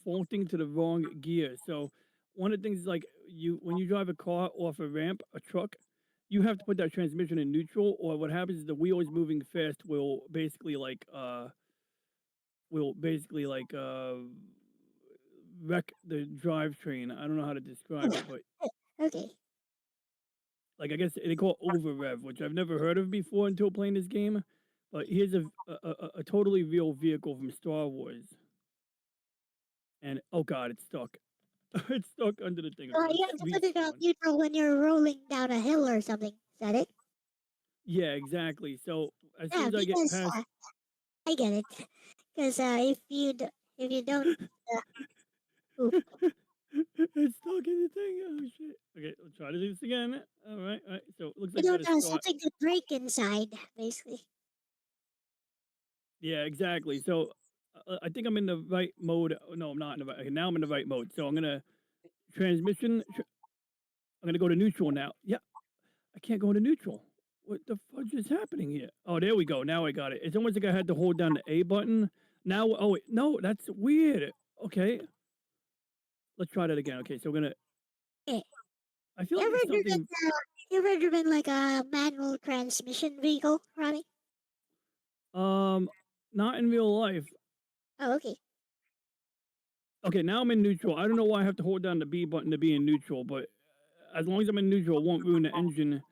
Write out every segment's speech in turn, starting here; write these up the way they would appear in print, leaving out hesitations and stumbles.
defaulting to the wrong gear. So one of the things is like when you drive a car off a ramp, a truck, you have to put that transmission in neutral, or what happens is the wheel is moving fast will basically wreck the drivetrain. I don't know how to describe it, but Okay. like I guess they call it over rev, which I've never heard of before until playing this game. But here's a totally real vehicle from Star Wars, and oh god, it's stuck. It's stuck under the thing. Okay, You let's have to put it on respawn. neutral when you're rolling down a hill or something. Is that it? Yeah, exactly. So as soon Yeah, as I get because past, I get it. Because if you don't, uh, oop, it's stuck in the thing. Oh shit. Okay, let's try to do this again. All right. So it looks you like I got don't to start. something to break inside, basically. Yeah, exactly. So I think I'm in the right mode. No, I'm not in the right. Okay, now I'm in the right mode. So I'm gonna transmission. I'm gonna go to neutral now. Yeah, I can't go into neutral. What the fudge is happening here? Oh, there we go. Now I got it. It's almost like I had to hold down the A button. Now, oh wait, no, that's weird. Okay, let's try that again. Okay, so we're gonna. Eh, I feel You like ever it's driven? something. You ever driven like a manual transmission vehicle, Ronnie? Um, not in real life. Oh, okay. Okay, now I'm in neutral. I don't know why I have to hold down the B button to be in neutral, but as long as I'm in neutral, it won't ruin the engine.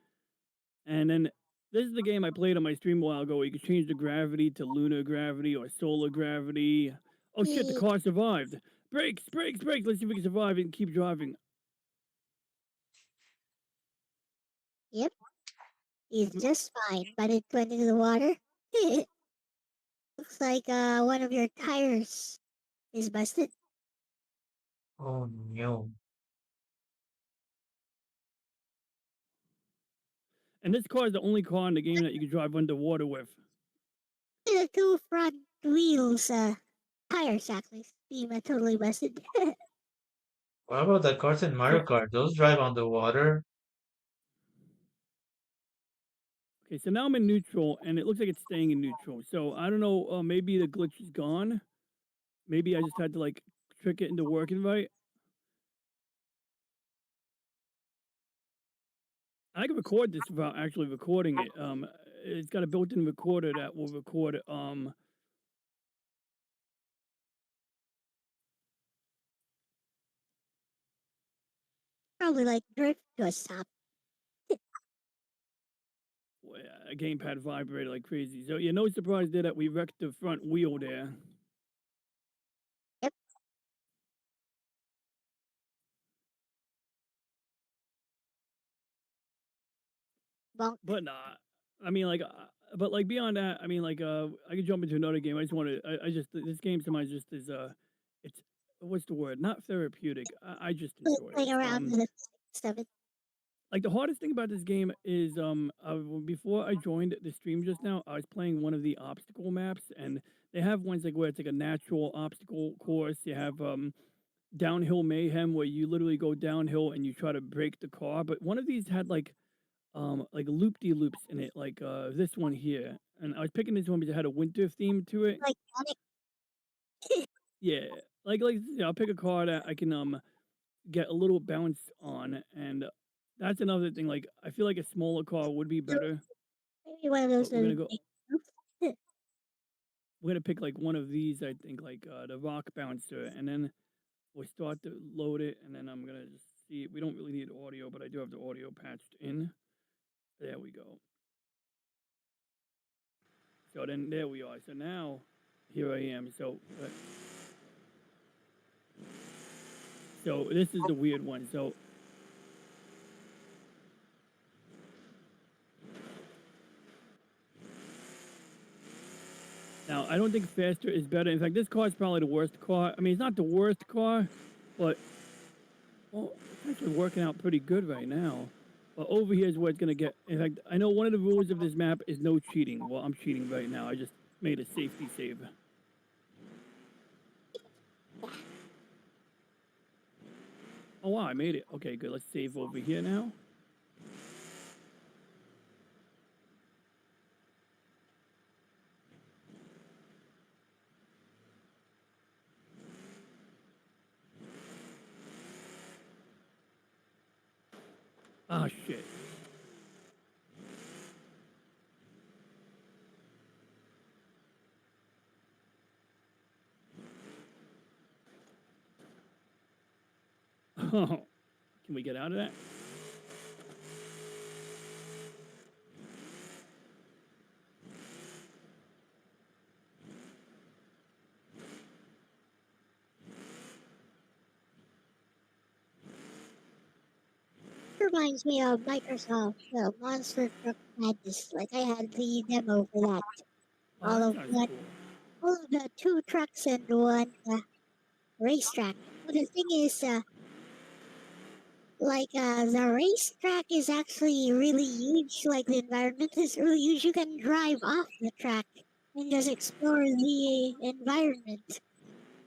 And then this is the game I played on my stream a while ago. Where you could change the gravity to lunar gravity or solar gravity. Oh shit, the Eh, car survived. Brakes, brakes, brakes. Let's see if we can survive and keep driving. Yep, he's Mm, just fine, but it went into the water. Looks like one of your tires is busted. Oh no. And this car is the only car in the game that you can drive underwater with. The two front wheels, tires actually seem totally busted. What about the cars in So Mario Kart? Those drive on the water? okay, so now I'm in neutral, and it looks like it's staying in neutral. So I don't know. Maybe the glitch is gone. Maybe I just had to like trick it into working right. I can record this without actually recording it. It's got a built-in recorder that will record. Probably like drift to a stop. A gamepad vibrator like crazy. So yeah, no surprise there that we wrecked the front wheel there. Yep, bonk. But nah, I mean like, but like beyond that, I mean like, I could jump into another game. I just want to. I just this game sometimes just is it's what's the word? Not therapeutic. I just enjoy it. Playing around with it. Stuff it. Like the hardest thing about this game is before I joined the stream just now, I was playing one of the obstacle maps, and they have ones like where it's like a natural obstacle course. You have downhill mayhem where you literally go downhill and you try to break the car. But one of these had like loop de loops in it, like this one here. And I was picking this one because it had a winter theme to it. Like Sonic. Yeah, I'll pick a car that I can get a little bounce on, and that's another thing. Like I feel like a smaller car would be better, Maybe one of those but we're gonna little go. things. We're gonna pick like one of these. I think like the rock bouncer, and then we'll start to load it, and then I'm gonna just see. We don't really need audio, but I do have the audio patched in. There we go. So then there we are. So now here I am. So this is the weird one. So now I don't think faster is better. In fact, this car is probably the worst car. I mean, it's not the worst car, but well, it's actually working out pretty good right now. But over here is where it's gonna get. In fact, I know one of the rules of this map is no cheating. Well, I'm cheating right now. I just made a safety save. Oh wow, I made it. Okay, good. Let's save over here now. Oh shit. Oh, can we get out of that? Reminds me of Microsoft Monster Truck Madness. Like I had the demo for that. Oh, All that of sounds one, cool. all of the two trucks and one racetrack. But the thing is, the racetrack is actually really huge. Like the environment is really huge. You can drive off the track and just explore the environment.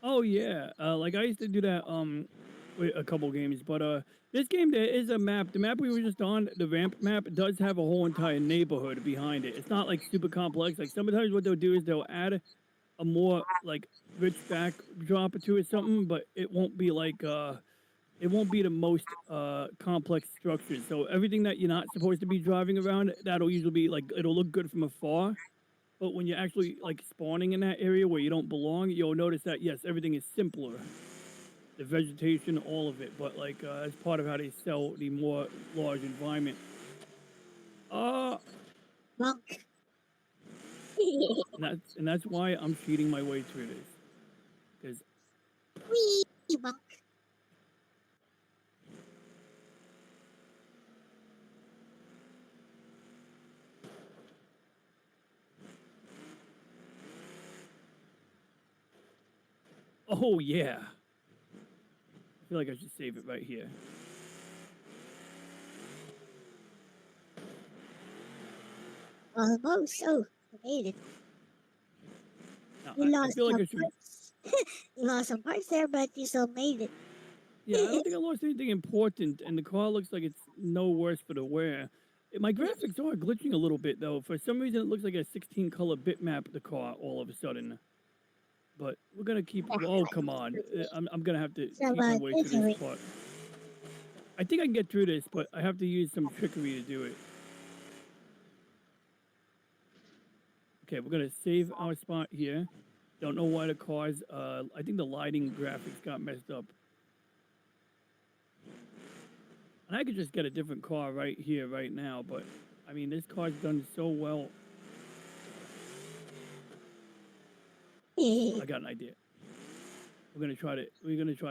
Oh yeah, like I used to do that with a couple games, but this game there is a map. The map we were just on, the ramp map, does have a whole entire neighborhood behind it. It's not like super complex. Like sometimes what they'll do is they'll add a more like rich backdrop to it, something, but it won't be the most complex structures. So everything that you're not supposed to be driving around, that'll usually be like it'll look good from afar. But when you're actually like spawning in that area where you don't belong, you'll notice that yes, everything is simpler. The vegetation, all of it. But like as part of how they sell the more large environment. Uh Monk. and that's why I'm cheating my way through this. Because Wee monk. oh yeah. I feel like I should save it right here. Almost. Oh, you made it. Now, You I lost feel like some I should. parts. You lost some parts there, but you still made it. Yeah, I don't think I lost anything important, and the car looks like it's no worse for the wear. My graphics are glitching a little bit though. For some reason, it looks like a 16 color bitmap. The car all of a sudden, but we're gonna keep. Oh come on! I'm gonna have to So, cheat my way through this anyway, part. I think I can get through this, but I have to use some trickery to do it. Okay, we're gonna save our spot here. Don't know why the cars. I think the lighting graphics got messed up. And I could just get a different car right here, right now, but I mean, this car's done so well. I got an idea. We're gonna try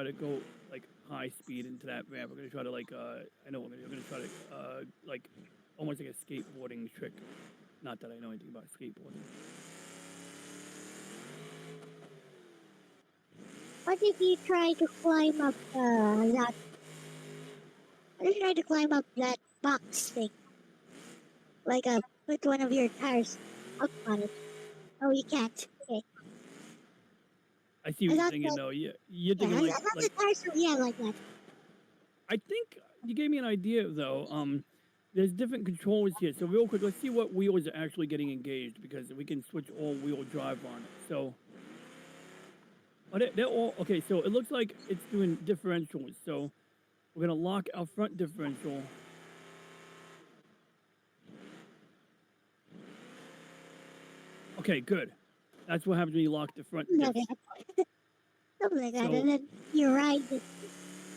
to go like high speed into that ramp. We're gonna try to like I know we're gonna try to like almost like a skateboarding trick. Not that I know anything about skateboarding. what if you try to climb up that? What if you try to climb up that box thing? Like put one of your tires up on it. Oh, you can't. Okay. I see I what you're thought thinking that. though. Yeah, you're Yeah, thinking I thought the like tires were like that. I think you gave me an idea though. There's different controls here. So real quick, let's see what wheels are actually getting engaged because we can switch all wheel drive on it. So they're all okay. So it looks like it's doing differentials. So we're gonna lock our front differential. Okay, good. That's what happens when you lock the front diff. Okay. Something like that. So And then you ride it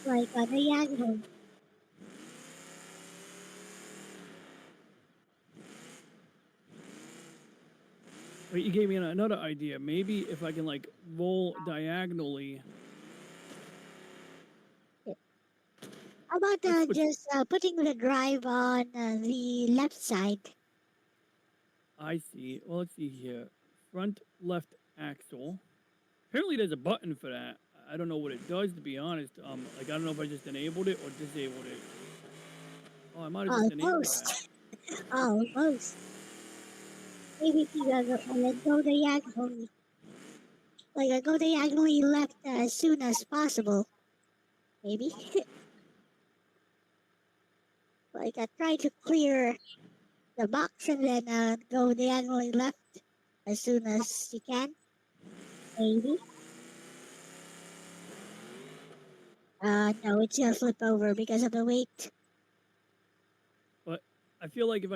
like a diagonal. wait, you gave me another idea. Maybe if I can like roll diagonally. How about Let's switch. just putting the drive on the left side? I see. Well, let's see here. Front left axle. Apparently, there's a button for that. I don't know what it does, to be honest. Like I don't know if I just enabled it or disabled it. Oh, I might have just enabled that. Almost. Almost. Maybe if you go diagonally. Like go diagonally left as soon as possible. Maybe. Like try to clear the box and then go diagonally left as soon as you can. Maybe. No, it's gonna flip over because of the weight. I feel like if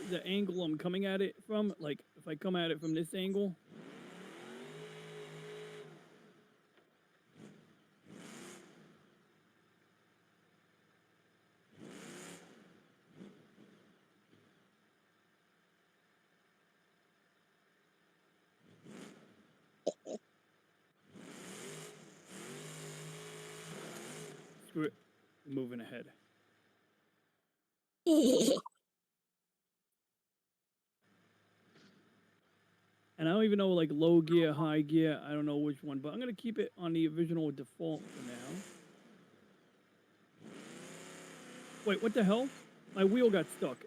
the angle I'm coming at it from, like if I come at it from this angle, screw it, moving ahead. And I don't even know like low gear, high gear. I don't know which one, but I'm gonna keep it on the original default for now. Wait, what the hell? My wheel got stuck.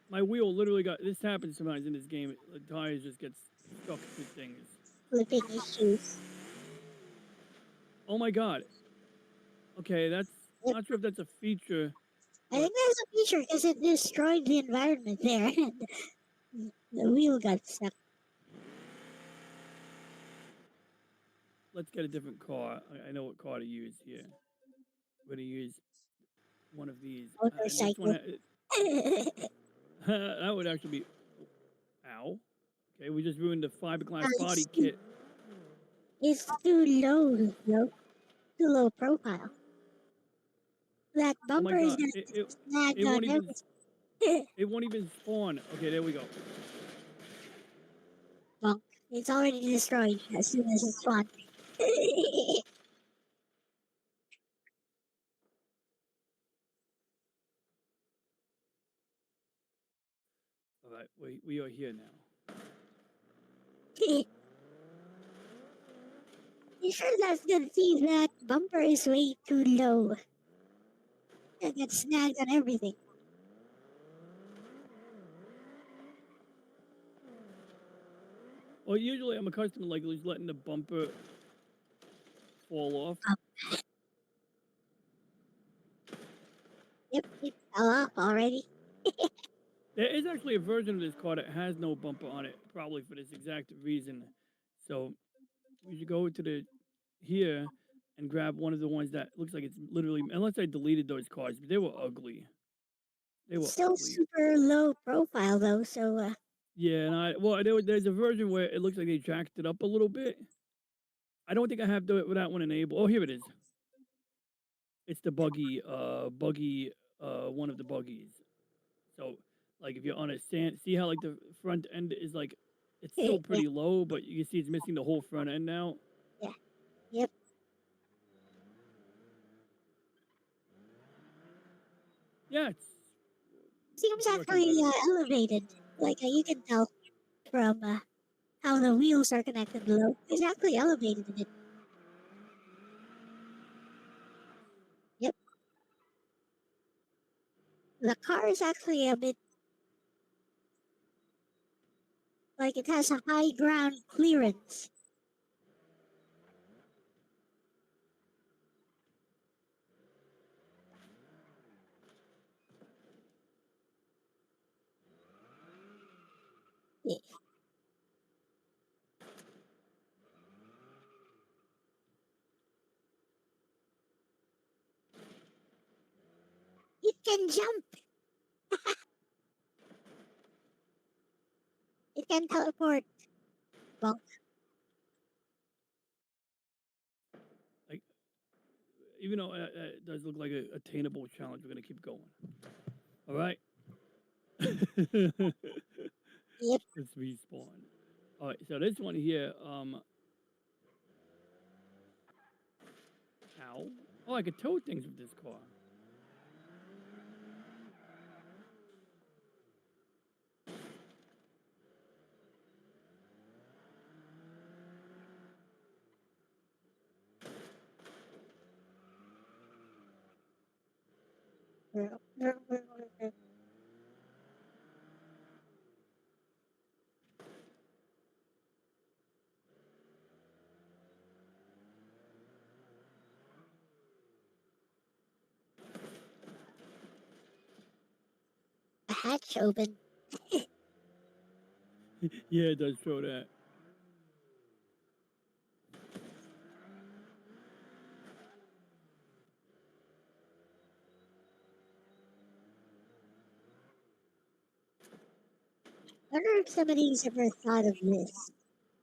My wheel literally got. This happens sometimes in this game. The tires just get stuck to things. Flipping issues. Oh my god. Okay, that's Yep. not sure if that's a feature. I think that's a feature because it destroyed the environment there. And the wheel got stuck. Let's get a different car. I know what car to use here. We're gonna use one of these. And this one, Motorcycle. that would actually be. Ow. Okay, we just ruined the fiberglass body kit. It's too low, bro. Too low profile. That Oh my bumper is god, gonna it snag won't on even everything. it won't even spawn. Okay, there we go. Bunk. It's already destroyed as soon as it's spawned. All right, we are here now. You sure that's gonna see that bumper is way too low? It gets snagged on everything. Well, usually I'm accustomed to like just letting the bumper fall off. Yep, it fell off already. There is actually a version of this car that has no bumper on it, probably for this exact reason. So we should go to the here and grab one of the ones that looks like it's literally, unless I deleted those cars, but they were ugly. They were Still ugly. super low profile though, so Yeah, and there's a version where it looks like they jacked it up a little bit. I don't think I have that one enabled. Oh, here it is. It's the one of the buggies. So, like, if you're on a stand, see how like the front end is like, it's still yeah, pretty low, but you can see it's missing the whole front end now. yeah, yep. Yeah, Seems it's working actually better. elevated. Like you can tell from how the wheels are connected below. It's actually elevated a bit. Yep. The car is actually a bit like it has a high ground clearance. Yeah. It can jump. It can teleport. Well, Like, even though it does look like a attainable challenge, we're gonna keep going. All right. yep. Let's respawn. All right, so this one here, ow. Oh, I could tow things with this car. The hatch open. Yeah, it does show that. wonder if somebody's ever thought of this.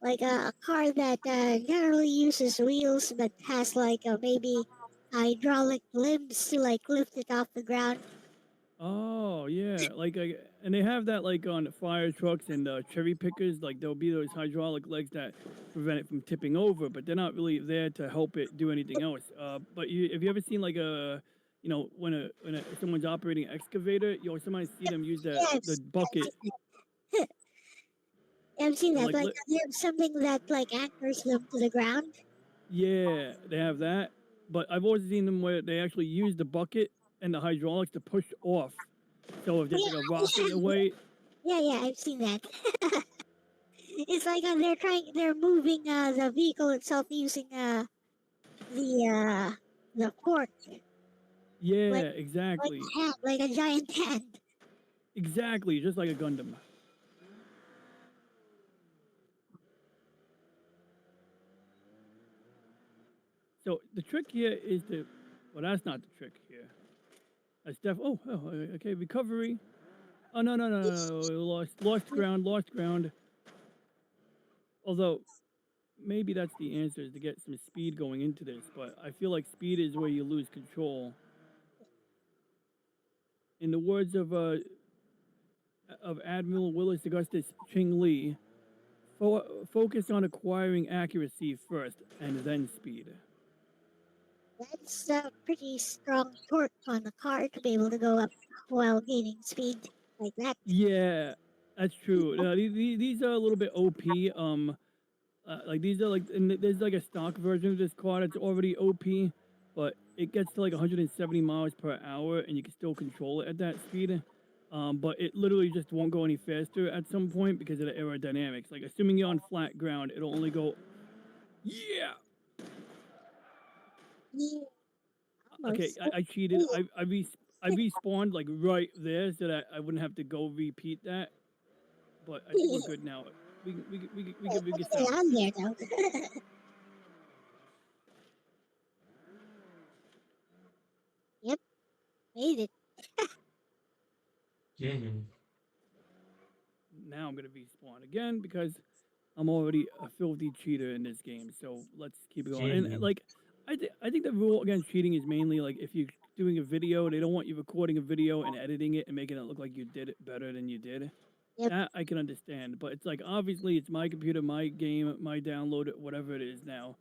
Like a car that generally uses wheels but has like maybe hydraulic limbs to like lift it off the ground. Oh yeah, and they have that like on fire trucks and cherry pickers. Like there'll be those hydraulic legs that prevent it from tipping over, but they're not really there to help it do anything else. But have you ever seen like when someone's operating an excavator, you'll sometimes see them use Yeah, the I've bucket seen that. I've seen and that. Like they have something that like anchors them to the ground. yeah, they have that. But I've always seen them where they actually use the bucket and the hydraulics to push off. So if there's like a rock in the way, Yeah, I've seen that. It's like they're moving the vehicle itself using the uh, the fork, yeah, like exactly. a hand, like a giant hand. Exactly, just like a Gundam. So the trick here is to, well, that's not the trick here. That's okay, recovery. Oh no, lost ground, lost ground. Although maybe that's the answer is to get some speed going into this, but I feel like speed is where you lose control. In the words of Admiral Willis Augustus Ching Lee, focus on acquiring accuracy first and then speed. That's a pretty strong torque on the car to be able to go up while gaining speed like that. Yeah, that's true. These are a little bit OP. Like these are like, and there's like a stock version of this car that's already OP, but it gets to like 170 miles per hour, and you can still control it at that speed. But it literally just won't go any faster at some point because of the aerodynamics. Like assuming you're on flat ground, it'll only go. Yeah. Yeah, Okay, almost. I cheated. I respawned like right there so that I wouldn't have to go repeat that. But I think we're good now. We can Stay stop on this. there though. Yep, made it. Yeah. Now I'm gonna respawn again because I'm already a filthy cheater in this game. So let's keep going. And Yeah. like, I think the rule against cheating is mainly like if you're doing a video, they don't want you recording a video and editing it and making it look like you did it better than you did. Yep. That I can understand, but it's like obviously it's my computer, my game, my download, whatever it is now.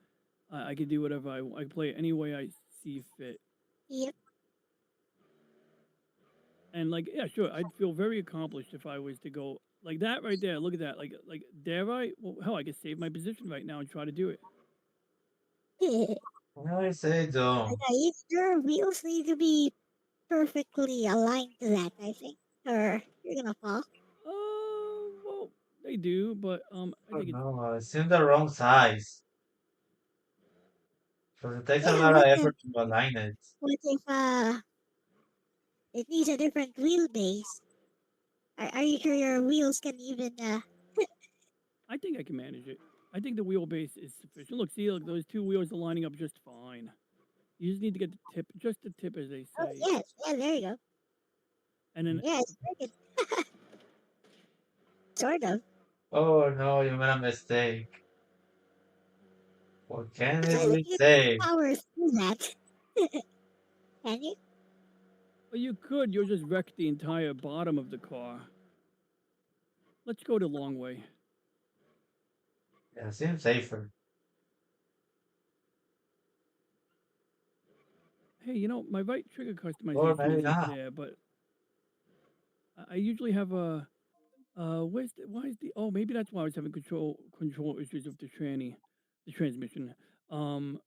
I can do whatever I can play it any way I see fit. Yep. And like, yeah, sure, I'd feel very accomplished if I was to go like that right there. Look at that. Like, dare I? Well, hell, I could save my position right now and try to do it. I say Like, don't. your wheels need to be perfectly aligned to that, I think, or you're gonna fall. Well, they do, but I Oh think it's no, it's in the wrong size. So it takes a Yeah, lot of effort to align it. what if it needs a different wheelbase? Are you sure your wheels can even I think I can manage it. I think the wheelbase is sufficient. Look, those two wheels are lining up just fine. You just need to get the tip, just the tip, as they Oh say, yes, yeah, there you go. and then Yeah, it's working. Sort of. Oh no, you made a mistake. What can I it think we you can say? power through that. Can you? well, you could. You'll just wreck the entire bottom of the car. Let's go the long way. Yeah, seems safer. Hey, my right trigger Or customization maybe isn't not. there, but I usually have a. Why is the? Oh, maybe that's why I was having control issues with the transmission. Um,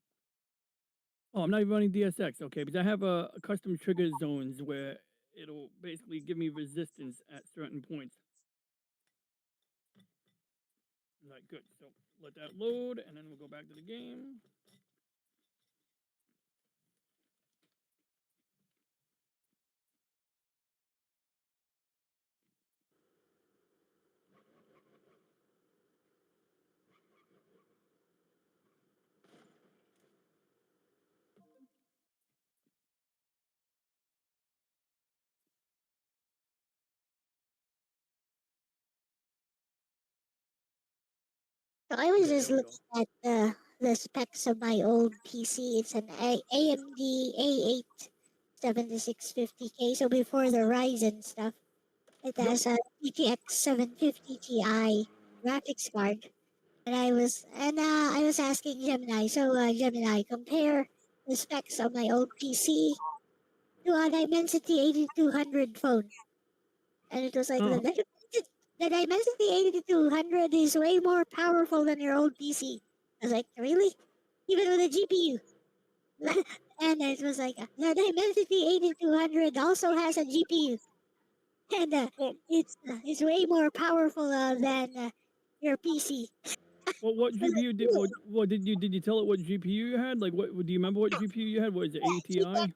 oh, I'm not even running DSX. Okay, because I have a custom trigger zones where it'll basically give me resistance at certain points. Right, good. So let that load, and then we'll go back to the game. So I was Okay, just there we go. looking at the specs of my old PC. It's an AMD A8 7650K. So before the Ryzen stuff, it Yep. has a GTX 750 Ti graphics card. And I was asking Gemini. So Gemini, compare the specs of my old PC to a Dimensity 8200 phone. And it was like Huh. the Dimensity 8200 is way more powerful than your old PC. I was like, really? Even with a GPU? And it was like, the Dimensity 8200 also has a GPU, and Well, it's way more powerful than your PC. what I was like, GPU did really? what did you tell it what GPU you had? Like what do you remember what GPU you had? What is it, Yeah, 80 GTX, Ti?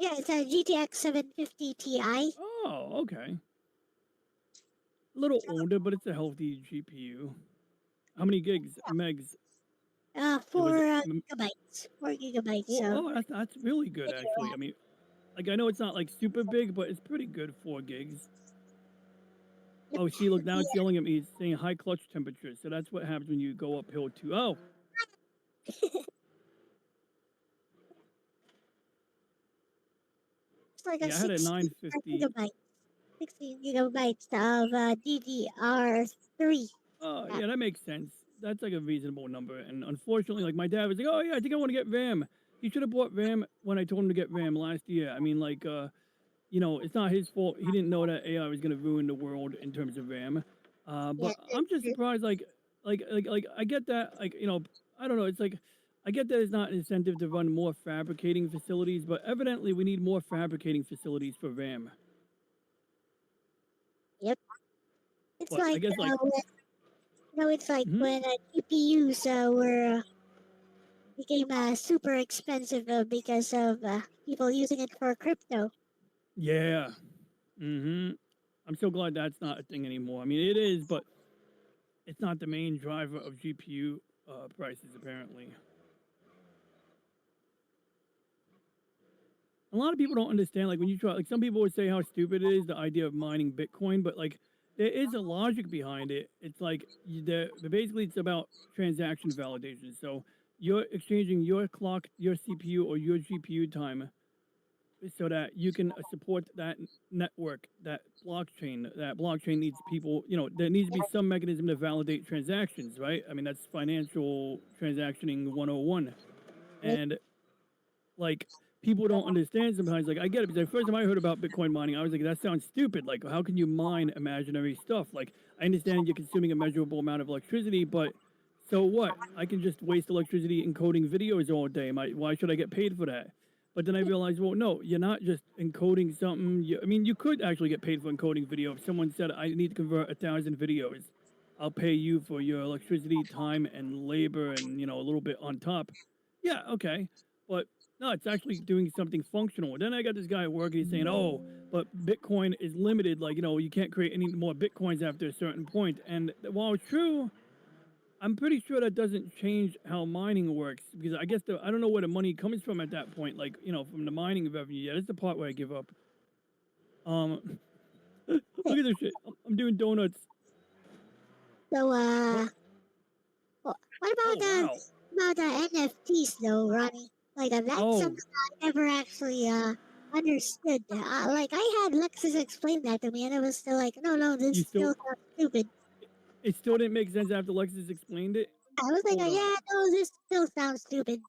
yeah, it's a GTX 750 Ti. Oh, okay. A little older, but it's a healthy GPU. How many gigs, megs? Was Four it 4 gigabytes. four? So Oh, that's really good actually. I mean, like I know it's not like super big, but it's pretty good. 4 gigs. yep. Oh, see, look now it's Yeah. yelling at me. It's saying high clutch temperature. So that's what happens when you go uphill too. Oh, It's like a yeah, I had a 16 950. gigabytes. 16 gigabytes of DDR3. Oh, Uh, yeah, that makes sense. That's like a reasonable number. And unfortunately, like my dad was like, "Oh yeah, I think I want to get RAM." He should have bought RAM when I told him to get RAM last year. I mean, like, it's not his fault. He didn't know that AI was going to ruin the world in terms of RAM. yeah, But I'm just that's surprised. Like, I get that. Like, I don't know. It's like I get that it's not an incentive to run more fabricating facilities, but evidently we need more fabricating facilities for RAM. yep. It's But I like guess like, it's like mhm. when GPUs were became super expensive because of people using it for crypto. Yeah. I'm so glad that's not a thing anymore. I mean, it is, but it's not the main driver of GPU prices apparently. A lot of people don't understand, like when you try, like some people would say how stupid it is, the idea of mining Bitcoin, but like there is a logic behind it. It's like basically it's about transaction validation. So you're exchanging your clock, your CPU, or your GPU time so that you can support that network, that blockchain. That blockchain needs people, there needs to be some mechanism to validate transactions, right? I mean, that's financial transactioning 101. Right? And like people don't understand sometimes. Like I get it because the first time I heard about Bitcoin mining, I was like, that sounds stupid. Like how can you mine imaginary stuff? Like I understand you're consuming a measurable amount of electricity, but so what? I can just waste electricity encoding videos all day. Why should I get paid for that? But then I realized, well, no, you're not just encoding something. I mean, you could actually get paid for encoding video. If someone said, I need to convert 1,000 videos, I'll pay you for your electricity, time, and labor, and a little bit on top. Yeah, okay, but no, it's actually doing something functional. Then I got this guy at work. He's saying, "Oh, but Bitcoin is limited. Like you can't create any more Bitcoins after a certain point." And while true, I'm pretty sure that doesn't change how mining works because I guess I don't know where the money comes from at that point. Like from the mining revenue. Yeah, that's the part where I give up. Um, look at this shit. I'm doing donuts. So Oh, what oh wow. about NFTs though, Ronnie? Like that's Oh, something I never actually understood. Like I had Lexus explain that to me, and it was still like, no, this you still still? sounds stupid. It still didn't make sense after Lexus explained it. I was like, Hold on. yeah, no, this still sounds stupid.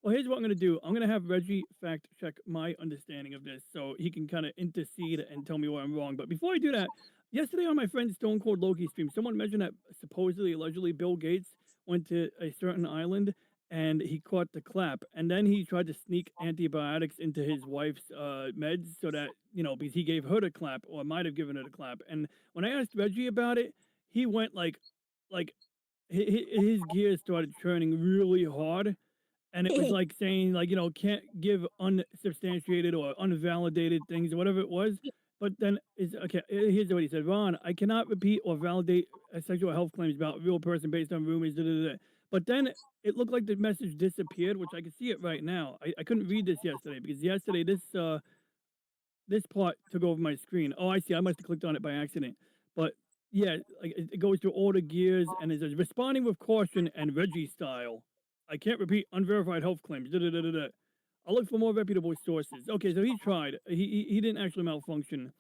Well, here's what I'm going to do. I'm going to have Reggie fact check my understanding of this so he can kind of intercede and tell me where I'm wrong. But before I do that, yesterday on my friend Stone Cold Loki stream, someone mentioned that supposedly, allegedly, Bill Gates went to a certain island and he caught the clap. And then he tried to sneak antibiotics into his wife's meds so that, because he gave her the clap or might have given her the clap. And when I asked Reggie about it, he went like his gears started churning really hard and it was like saying like can't give unsubstantiated or unvalidated things or whatever it was. But then is okay. Here's what he said: Ron, I cannot repeat or validate sexual health claims about a real person based on rumors. Da, da, da. But then it looked like the message disappeared, which I can see it right now. I couldn't read this yesterday because yesterday this part took over my screen. Oh, I see. I must have clicked on it by accident. But Yeah, like it goes through all the gears and it says responding with caution and Reggie style. I can't repeat unverified health claims. Da, da, da, da, da. I'll look for more reputable sources. Okay, so he tried. He didn't actually malfunction.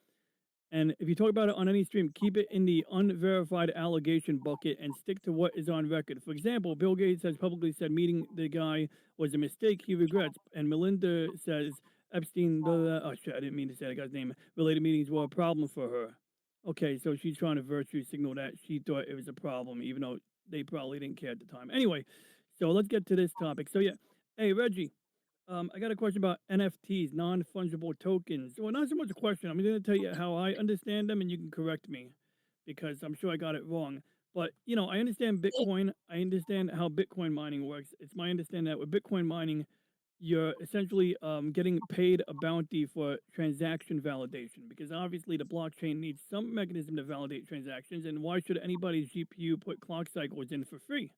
And if you talk about it on any stream, keep it in the unverified allegation bucket and stick to what is on record. For example, Bill Gates has publicly said meeting the guy was a mistake he regrets. And Melinda says Epstein, oh shit, I didn't mean to say that guy's name, related meetings were a problem for her. Okay, so she's trying to virtue signal that she thought it was a problem, even though they probably didn't care at the time. Anyway, so let's get to this topic. So, yeah, hey, Reggie, I got a question about NFTs, non-fungible tokens. Well, not so much a question. I'm going to tell you how I understand them, and you can correct me because I'm sure I got it wrong. But I understand Bitcoin. I understand how Bitcoin mining works. It's my understanding that with Bitcoin mining, you're essentially getting paid a bounty for transaction validation because obviously the blockchain needs some mechanism to validate transactions. And why should anybody's GPU put clock cycles in for free?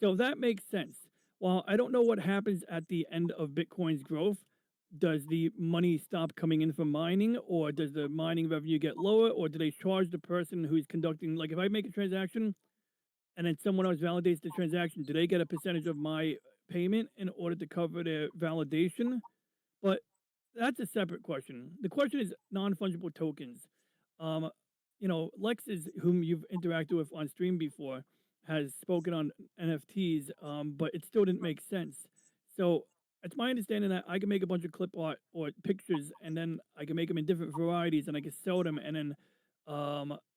So that makes sense. While I don't know what happens at the end of Bitcoin's growth, does the money stop coming in from mining, or does the mining revenue get lower, or do they charge the person who's conducting, like if I make a transaction and then someone else validates the transaction, do they get a percentage of my payment in order to cover their validation? But that's a separate question. The question is non-fungible tokens. Um, Lex is whom you've interacted with on stream before has spoken on NFTs, but it still didn't make sense. So it's my understanding that I can make a bunch of clip art or pictures, and then I can make them in different varieties, and I can sell them, and then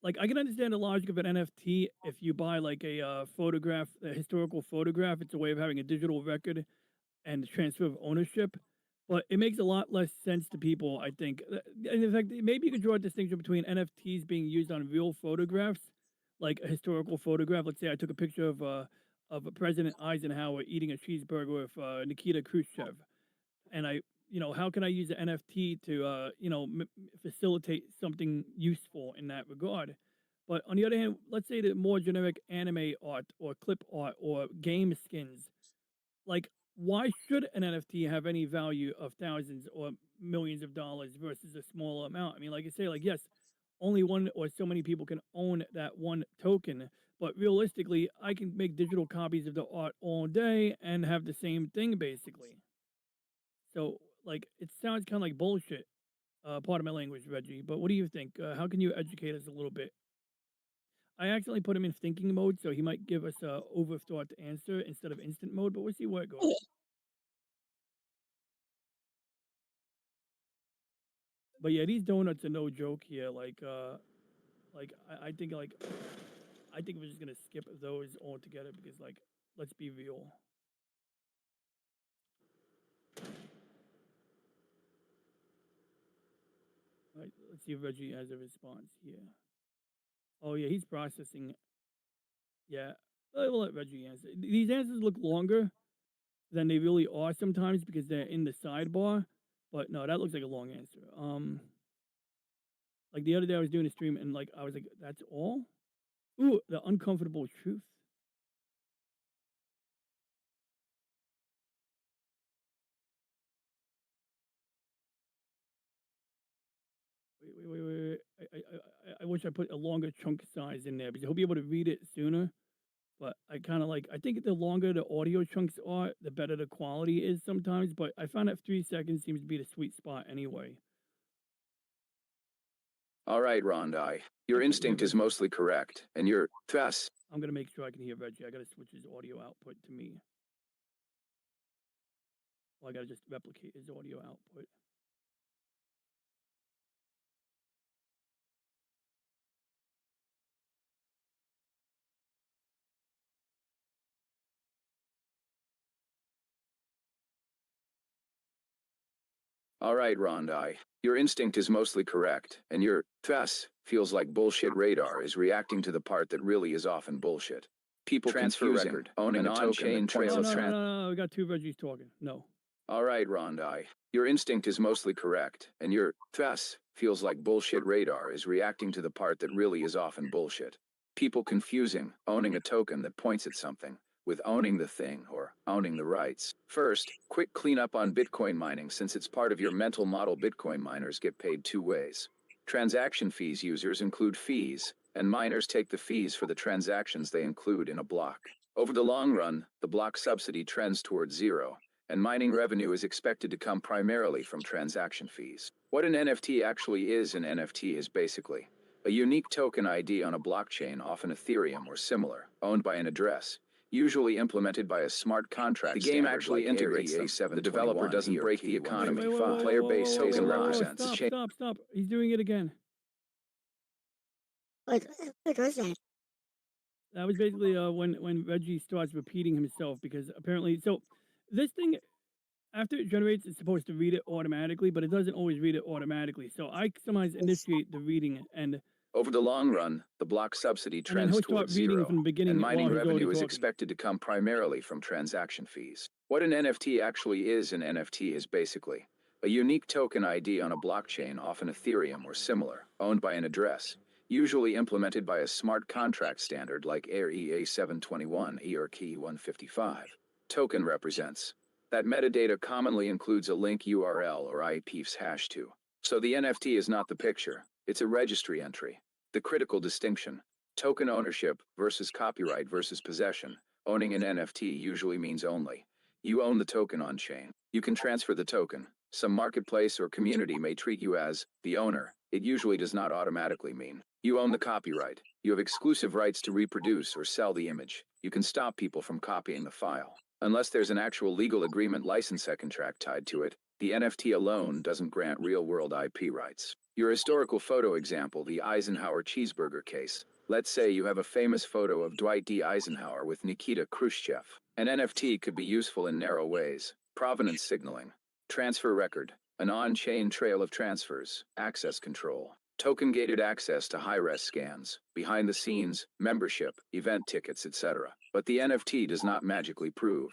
like I can understand the logic of an NFT if you buy like a photograph, a historical photograph. It's a way of having a digital record and transfer of ownership. But it makes a lot less sense to people, I think. And in fact, maybe you could draw a distinction between NFTs being used on real photographs, like a historical photograph. Let's say I took a picture of President Eisenhower eating a cheeseburger with Nikita Khrushchev, and how can I use an NFT to, facilitate something useful in that regard? But on the other hand, let's say the more generic anime art or clip art or game skins, like why should an NFT have any value of thousands or millions of dollars versus a small amount? I mean, like I say, like yes, only one or so many people can own that one token, but realistically, I can make digital copies of the art all day and have the same thing basically. So, like, it sounds kind of like bullshit. Pardon my language, Reggie. But what do you think? How can you educate us a little bit? I accidentally put him in thinking mode, so he might give us a overthought answer instead of instant mode. But we'll see where it goes. But yeah, these donuts are no joke here. I think I think we're just gonna skip those altogether because let's be real. All right, let's see if Reggie has a response here. Oh yeah, he's processing. Yeah, we'll let Reggie answer. These answers look longer than they really are sometimes because they're in the sidebar. But no, that looks like a long answer. Like the other day I was doing a stream and like I was like, that's all? Ooh, the uncomfortable truth. Wait. I wish I put a longer chunk size in there because he'll be able to read it sooner. But I kind of I think the longer the audio chunks are, the better the quality is sometimes. But I found that 3 seconds seems to be the sweet spot anyway. All right, Rondai. Your instinct is mostly correct, and you're thus. I'm gonna make sure I can hear Reggie. I gotta switch his audio output to me. Well, I gotta just replicate his audio output. All right, Rondai. Your instinct is mostly correct, and your thus feels like bullshit radar is reacting to the part that really is often bullshit. People transfer record, owning a on-chain trail of No, we got two Reggies talking. No. All right, Rondai. Your instinct is mostly correct, and your thus feels like bullshit radar is reacting to the part that really is often bullshit. People confusing owning a token that points at something with owning the thing or owning the rights. First, quick cleanup on Bitcoin mining since it's part of your mental model. Bitcoin miners get paid two ways. Transaction fees users include fees and miners take the fees for the transactions they include in a block. Over the long run, the block subsidy trends towards zero, and mining revenue is expected to come primarily from transaction fees. What an NFT actually is, an NFT is basically a unique token ID on a blockchain, often Ethereum or similar, owned by an address, usually implemented by a smart contract. The game actually integrates them. The developer doesn't break the economy. Player-based token represents Stop, stop, stop. He's doing it again. What was that? That was basically when Reggie starts repeating himself, because apparently, so this thing, after it generates, it's supposed to read it automatically, but it doesn't always read it automatically. So I sometimes initiate the reading, and over the long run, the block subsidy then trends he'll start towards reading zero, from the beginning and while mining he's revenue already is talking. expected to come primarily from transaction fees. What an NFT actually is, an NFT is basically a unique token ID on a blockchain, often Ethereum or similar, owned by an address, usually implemented by a smart contract standard like ERC 721, ERC 155. Token represents that metadata commonly includes a link URL or IP's hash to. So the NFT is not the picture, it's a registry entry. The critical distinction: token ownership versus copyright versus possession. Owning an NFT usually means only you own the token on chain. You can transfer the token. Some marketplace or community may treat you as the owner. It usually does not automatically mean you own the copyright. You have exclusive rights to reproduce or sell the image. You can stop people from copying the file. Unless there's an actual legal agreement license contract tied to it, the NFT alone doesn't grant real-world IP rights. Your historical photo example, the Eisenhower cheeseburger case. Let's say you have a famous photo of Dwight D. Eisenhower with Nikita Khrushchev. An NFT could be useful in narrow ways: provenance signaling, transfer record, an on-chain trail of transfers, access control, token-gated access to high-res scans, behind-the-scenes, membership, event tickets, etc. But the NFT does not magically prove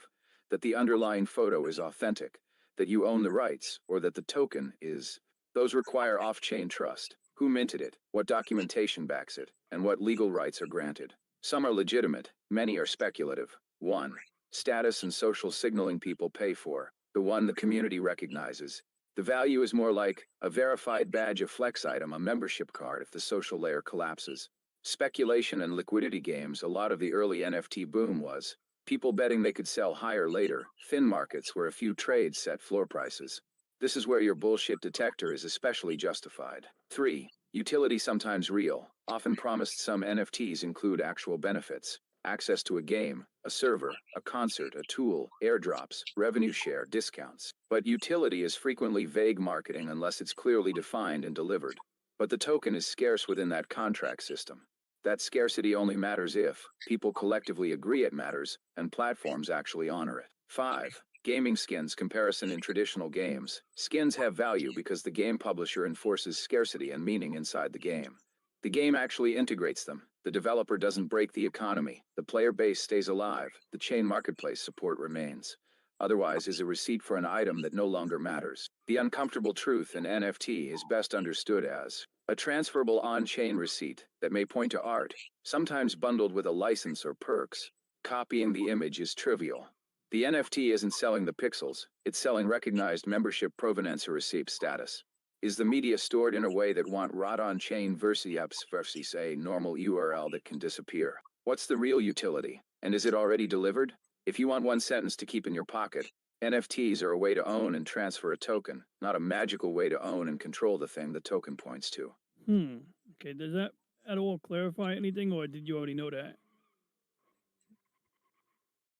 that the underlying photo is authentic, that you own the rights, or that the token is. Those require off-chain trust. Who minted it, what documentation backs it, and what legal rights are granted. Some are legitimate, many are speculative. 1. Status and social signaling people pay for, the one the community recognizes. The value is more like a verified badge, a flex item, a membership card if the social layer collapses. Speculation and liquidity games. A lot of the early NFT boom was people betting they could sell higher later, thin markets where a few trades set floor prices. This is where your bullshit detector is especially justified. 3. Utility, sometimes real, often promised. Some NFTs include actual benefits: access to a game, a server, a concert, a tool, airdrops, revenue share, discounts. But utility is frequently vague marketing unless it's clearly defined and delivered. But the token is scarce within that contract system. That scarcity only matters if people collectively agree it matters and platforms actually honor it. 5. Gaming skins. Comparison. In traditional games, skins have value because the game publisher enforces scarcity and meaning inside the game. The game actually integrates them. The developer doesn't break the economy. The player base stays alive. The chain marketplace support remains. Otherwise is a receipt for an item that no longer matters. The uncomfortable truth in NFT is best understood as a transferable on-chain receipt that may point to art, sometimes bundled with a license or perks. Copying the image is trivial. The NFT isn't selling the pixels, it's selling recognized membership, provenance, or receipt status. Is the media stored in a way that want rot on-chain versus a normal URL that can disappear? What's the real utility? And is it already delivered? If you want one sentence to keep in your pocket, NFTs are a way to own and transfer a token, not a magical way to own and control the thing the token points to. Okay, does that at all clarify anything, or did you already know that?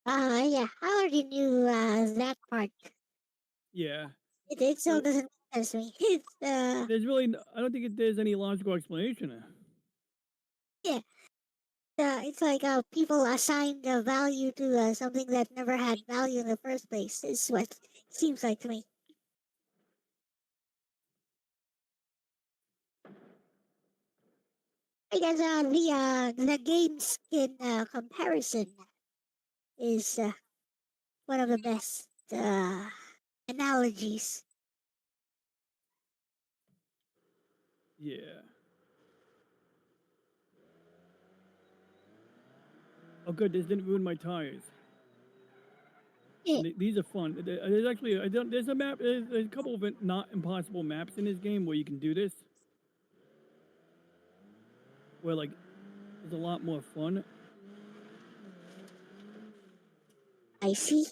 Yeah, I already knew that part. Yeah. It still doesn't make sense to me. It's There's really, I don't think there's any logical explanation. yeah. It's like people assigned a value to something that never had value in the first place. Is what it seems like to me. I guess the game skin comparison is one of the best analogies. Yeah. Oh, good. This didn't ruin my tires. Yeah. These are fun. There's actually, there's a map. There's a couple of not impossible maps in this game where you can do this. Where like is a lot more fun. I see.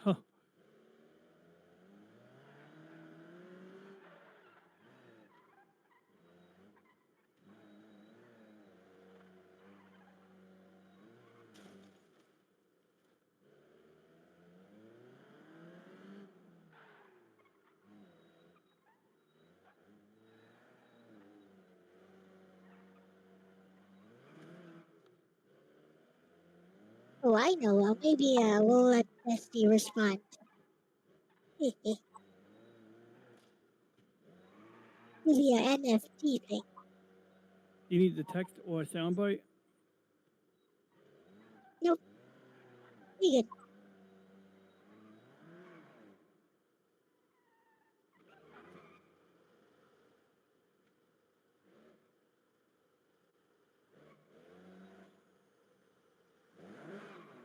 Huh. Oh, I know. Maybe we'll let Bestie respond. Maybe an NFT thing. You need the text or a soundbite? Nope. We good.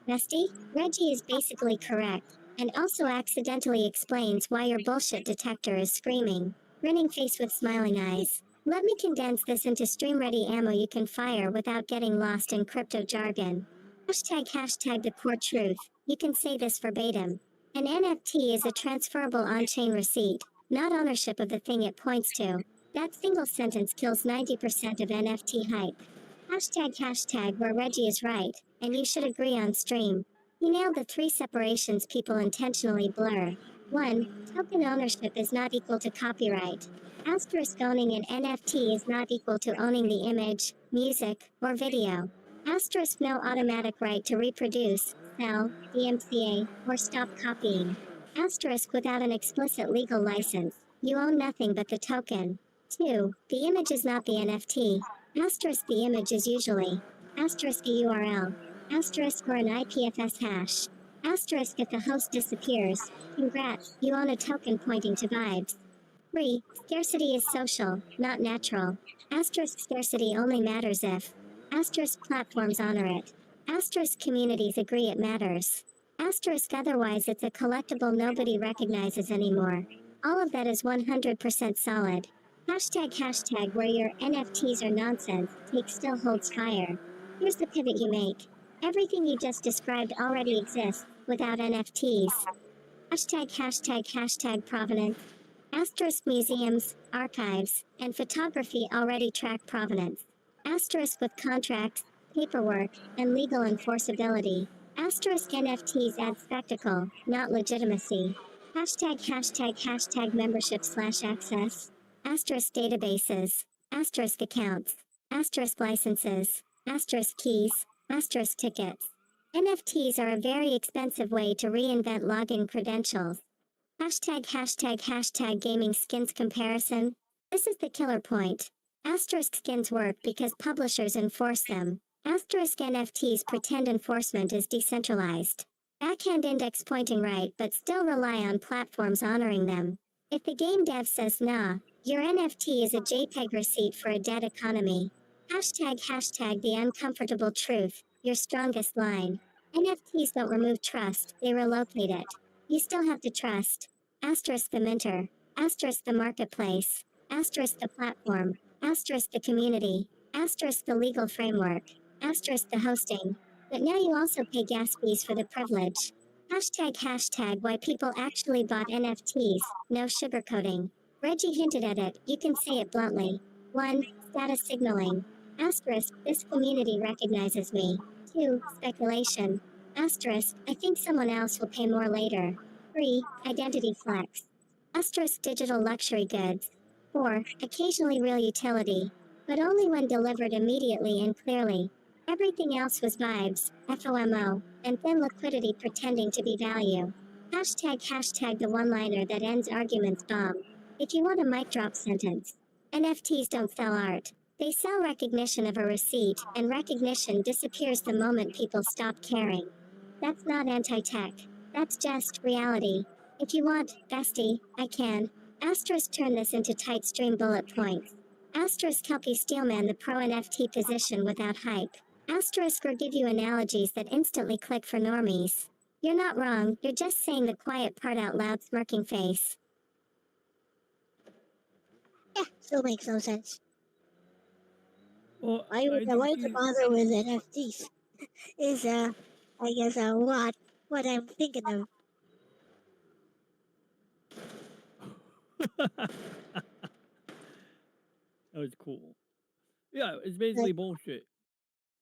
Bestie, Reggie is basically correct, and also accidentally explains why your bullshit detector is screaming, grinning face with smiling eyes. Let me condense this into stream-ready ammo you can fire without getting lost in crypto jargon. Hashtag the core truth. You can say this verbatim. An NFT is a transferable on-chain receipt, not ownership of the thing it points to. That single sentence kills 90% of NFT hype. Hashtag where Reggie is right, and you should agree on stream. He nailed the three separations people intentionally blur. 1. Token ownership is not equal to copyright. Asterisk owning an NFT is not equal to owning the image, music, or video. Asterisk no automatic right to reproduce, sell, DMCA, or stop copying. Asterisk without an explicit legal license, you own nothing but the token. 2. The image is not the NFT. Asterisk the image is usually. Asterisk a URL. Asterisk or an IPFS hash. Asterisk if the host disappears. Congrats, you own a token pointing to vibes. 3. Scarcity is social, not natural. Asterisk scarcity only matters if. Asterisk platforms honor it. Asterisk communities agree it matters. Asterisk otherwise it's a collectible nobody recognizes anymore. All of that is 100% solid. Hashtag where your NFTs are nonsense, take still holds fire. Here's the pivot you make. Everything you just described already exists, without NFTs. Hashtag provenance. Asterisk museums, archives, and photography already track provenance. Asterisk with contracts, paperwork, and legal enforceability. Asterisk NFTs add spectacle, not legitimacy. Hashtag membership/access. Asterisk databases. Asterisk accounts. Asterisk licenses. Asterisk keys. Asterisk tickets. NFTs are a very expensive way to reinvent login credentials. Hashtag gaming skins comparison. This is the killer point. Asterisk skins work because publishers enforce them. Asterisk NFTs pretend enforcement is decentralized. Backhand index pointing right but still rely on platforms honoring them. If the game dev says nah, your NFT is a JPEG receipt for a dead economy. Hashtag the uncomfortable truth, your strongest line. NFTs don't remove trust, they relocate it. You still have to trust. Asterisk the minter. Asterisk the marketplace. Asterisk the platform. Asterisk the community. Asterisk the legal framework. Asterisk the hosting. But now you also pay gas fees for the privilege. Hashtag why people actually bought NFTs, no sugarcoating. Reggie hinted at it, you can say it bluntly. 1. Status signaling. Asterisk, this community recognizes me. 2. Speculation. Asterisk, I think someone else will pay more later. 3. Identity flex. Asterisk digital luxury goods. 4. Occasionally real utility. But only when delivered immediately and clearly. Everything else was vibes, FOMO, and thin liquidity pretending to be value. Hashtag the one-liner that ends arguments bomb. If you want a mic drop sentence. NFTs don't sell art. They sell recognition of a receipt, and recognition disappears the moment people stop caring. That's not anti-tech. That's just reality. If you want, bestie, I can. Asterisk turn this into tight stream bullet points. Asterisk help you steelman the pro NFT position without hype. Asterisk or give you analogies that instantly click for normies. You're not wrong, you're just saying the quiet part out loud smirking face. Yeah, still makes no sense. Well, Why I would think you the bother with NFTs? Is I guess what I'm thinking of. that was cool. Yeah, it's Like, basically bullshit.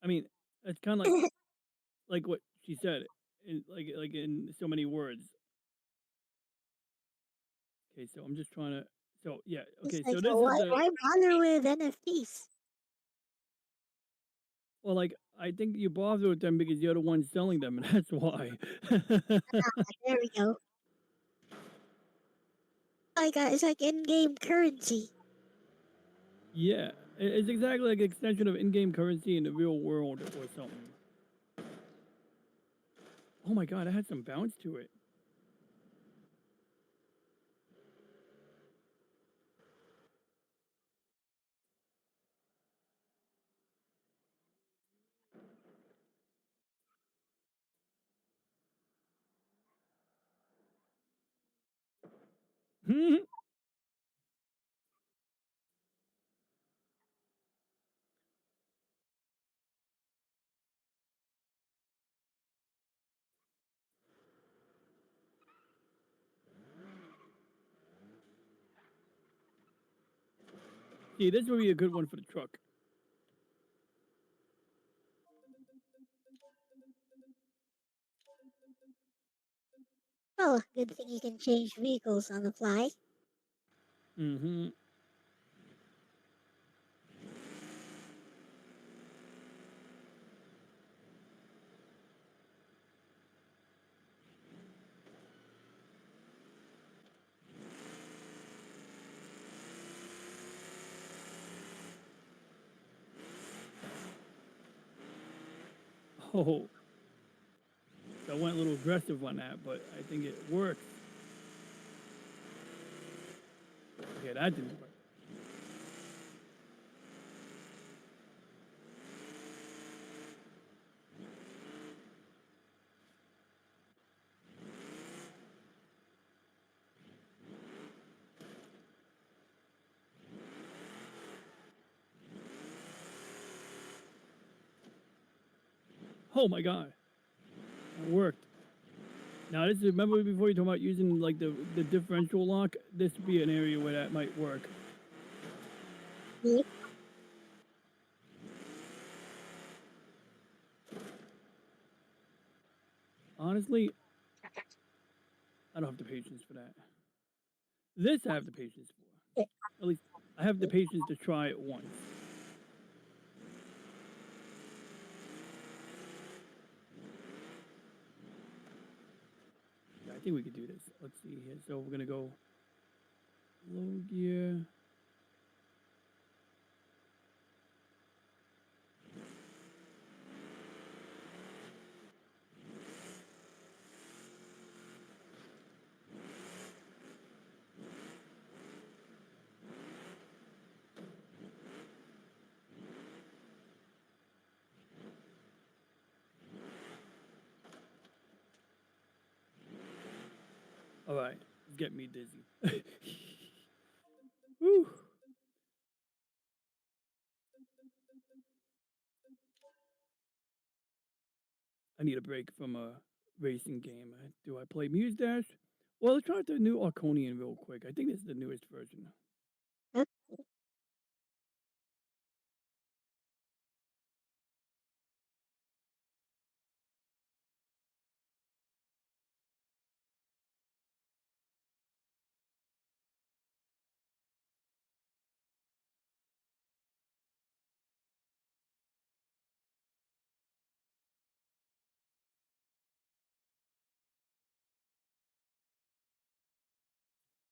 I mean, it's kind of like what she said, in like in so many words. Okay, so I'm just trying to. So yeah, it's okay, like, so so this is the why bother with NFTs? well, like I think you bother with them because you're the one selling them, and that's why. There we go. Like it's like in-game currency. Yeah, it's exactly like an extension of in-game currency in the real world or something. Oh my god, it had some bounce to it. See, this would be a good one for the truck. Oh, good thing you can change vehicles on the fly. Mm-hmm. Oh, I went a little aggressive on that, but I think it works. Okay, that didn't work. Oh my god, it worked. Now this is remember before you talk about using like the differential lock. This would be an area where that might work. Yep. Honestly, I don't have the patience for that. This I have the patience for. At least I have the patience to try it once. Yeah, I think we could do this. Let's see here. So we're gonna go low gear. All right, it's getting me dizzy. Woo. I need a break from a racing game. Do I play Muse Dash? Well, let's try out the new Arconian real quick. I think this is the newest version.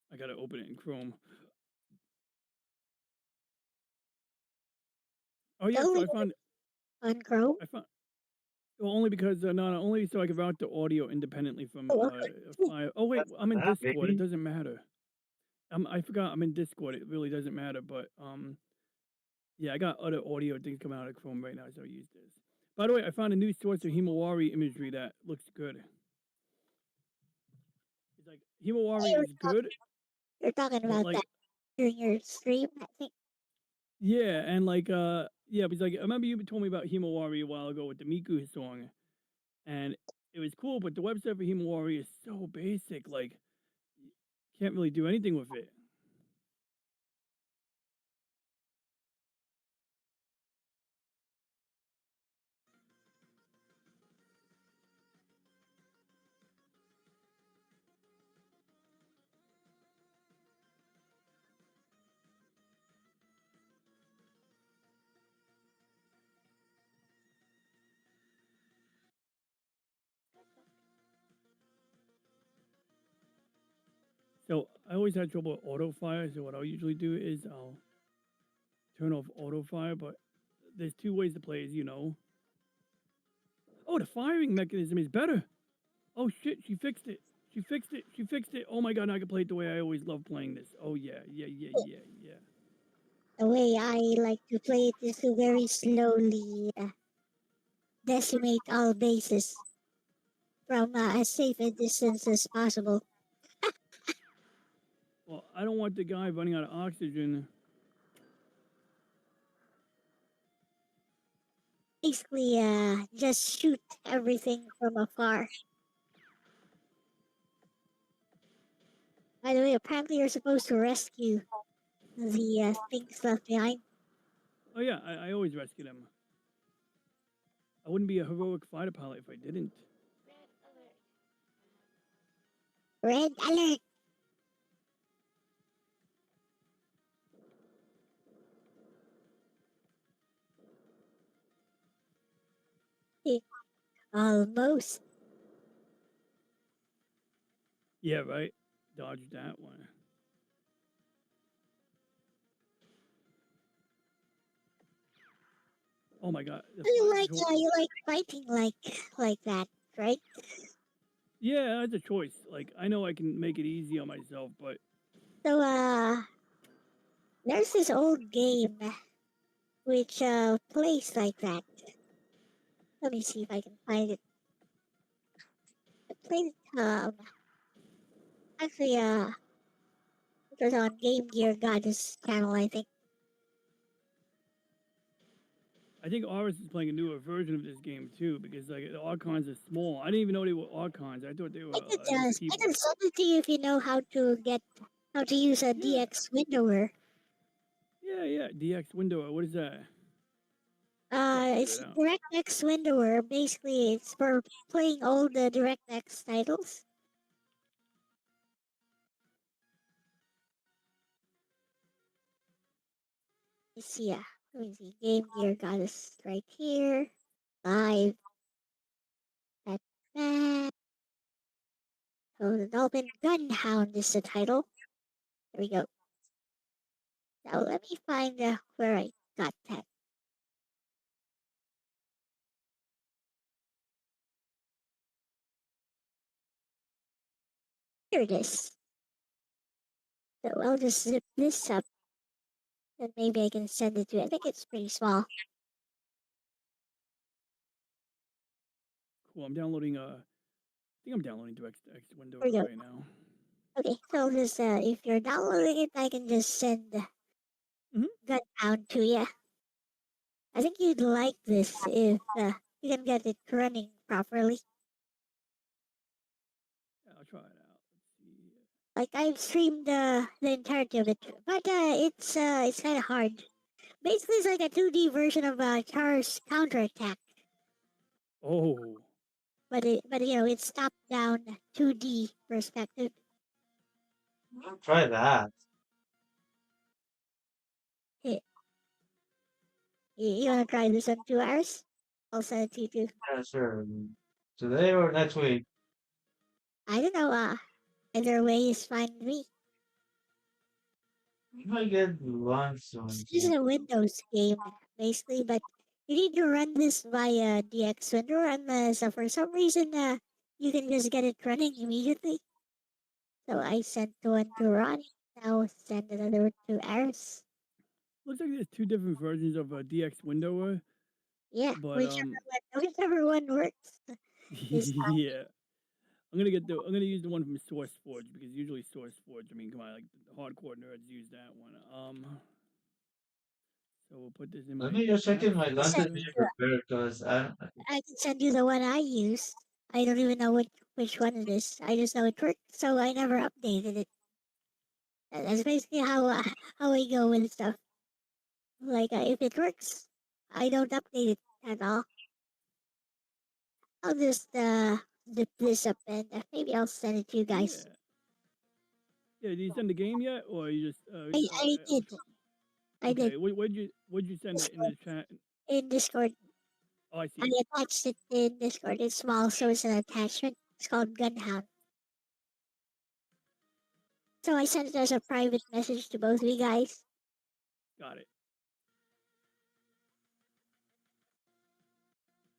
I gotta open it in Chrome. Oh yeah, so Only on Chrome. I found well, only because not only so I can route the audio independently from Oh, a file. Oh wait, That's I'm in that, Discord. It baby. doesn't matter. I forgot I'm in Discord. It really doesn't matter. But yeah, I got other audio things coming out of Chrome right now, so I use this. By the way, I found a new source of Himawari imagery that looks good. It's like Himawari is good, you're talking but about like that. during your stream, I think. Yeah, and like yeah, because like I remember you told me about Himawari a while ago with the Miku song, and it was cool, but the website for Himawari is so basic, like can't really do anything with it. So I always had trouble with auto fire. So what I'll usually do is I'll turn off auto fire, but there's two ways to play, as you know. Oh, the firing mechanism is better. Oh shit, she fixed it. She fixed it. She fixed it. Oh my god, now I can play it the way I always love playing this. Oh yeah, yeah. The way I like to play it is to very slowly decimate all bases from as safe a distance as possible. Well, I don't want the guy running out of oxygen. Basically, just shoot everything from afar. By the way, apparently you're supposed to rescue the things left behind. Oh yeah, I always rescue them. I wouldn't be a heroic fighter pilot if I didn't. Red alert! Almost. Yeah, right. Dodge that one. Oh my god. You like fighting like that, right? Yeah, that's a choice. Like I know I can make it easy on myself, but So there's this old game which plays like that. Let me see if I can find it. I played it actually it was on Game Gear Goddess channel, I think. I think Aris is playing a newer version of this game too, because like the Archons are small. I didn't even know they were Archons. I thought they were just I people. can send it to you if you know how to use a Yeah. DX windower. Yeah. DX window. What is that? It's DirectX windower. Basically, it's for playing all the DirectX titles. Let's see, let me see. Game Gear Goddess right here. Live. Batman. So the Dolphin Gunhound is the title. There we go. Now let me find where I got that. Here it is. So I'll just zip this up and maybe I can send it to you. I think it's pretty small. Cool. I'm downloading. I think I'm downloading DirectX window There we go. right now. Okay, so I'll just if you're downloading it, I can just send Gunhound to you. I think you'd like this if you can get it running properly. Yeah, I'll try it out. Let's see. Like I've streamed the entirety of it, but it's kind of hard. Basically, it's like a 2D version of Char's counterattack, Oh, but it's top down 2D perspective. Try that. Hey, you wanna try this on 2 hours? I'll send it to you too. Yeah, sure. Today or next week? I don't know. Either way is fine with me. You might get lunch soon. This is a Windows game, basically, but you need to run this via DX Window, unless for some reason you can just get it running immediately. So I sent one to Ronnie. Now send another one to Aris. looks like there's two different versions of a DX windower. Yeah, But whichever one works. Is yeah, I'm I'm gonna use the one from SourceForge because usually SourceForge. I mean, come on, like the hardcore nerds use that one. So we'll put this in Let my me just check apps in my lunch to Send folder. be prepared because I can send you the one I use. I don't even know which one it is. I just know it worked, so I never updated it. That's basically how I go with stuff. Like if it works, I don't update it at all. I'll just dip this up and maybe I'll send it to you guys. Yeah. Yeah. Did you send the game yet, or you just? I did. I did. Okay. What'd you send it in the chat? In Discord. Oh, I I see. attached it in Discord. It's small, so it's an attachment. It's called Gunhound. So I sent it as a private message to both of you guys. Got it.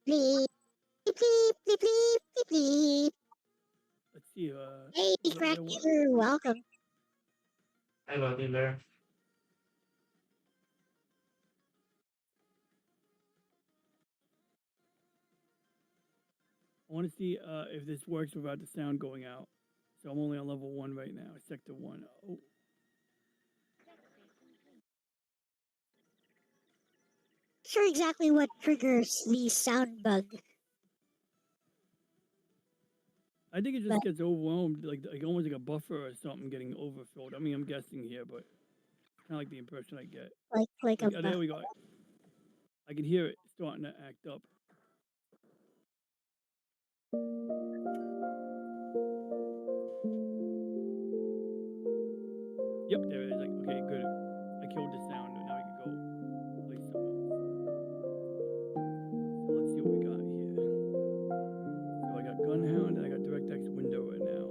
Bleep, bleep, bleep, bleep, bleep, bleep. Let's see. Hey, Crack What? Dealer, welcome. hello dealer. I want to see if this works without the sound going out. So I'm only on level 1 right now, sector 1. Oh, Sure exactly what triggers the sound bug. I think it just But gets overwhelmed, like almost like a buffer or something getting overfilled. I mean, I'm guessing here, but it's kind of like the impression I get. like a Like, there we go. I can hear it starting to act up. Yep, there it is. Like, okay, good. I killed the sound. Now we can go play something else. So let's see what we got here. So I got Gunhound and I got DirectX window right now.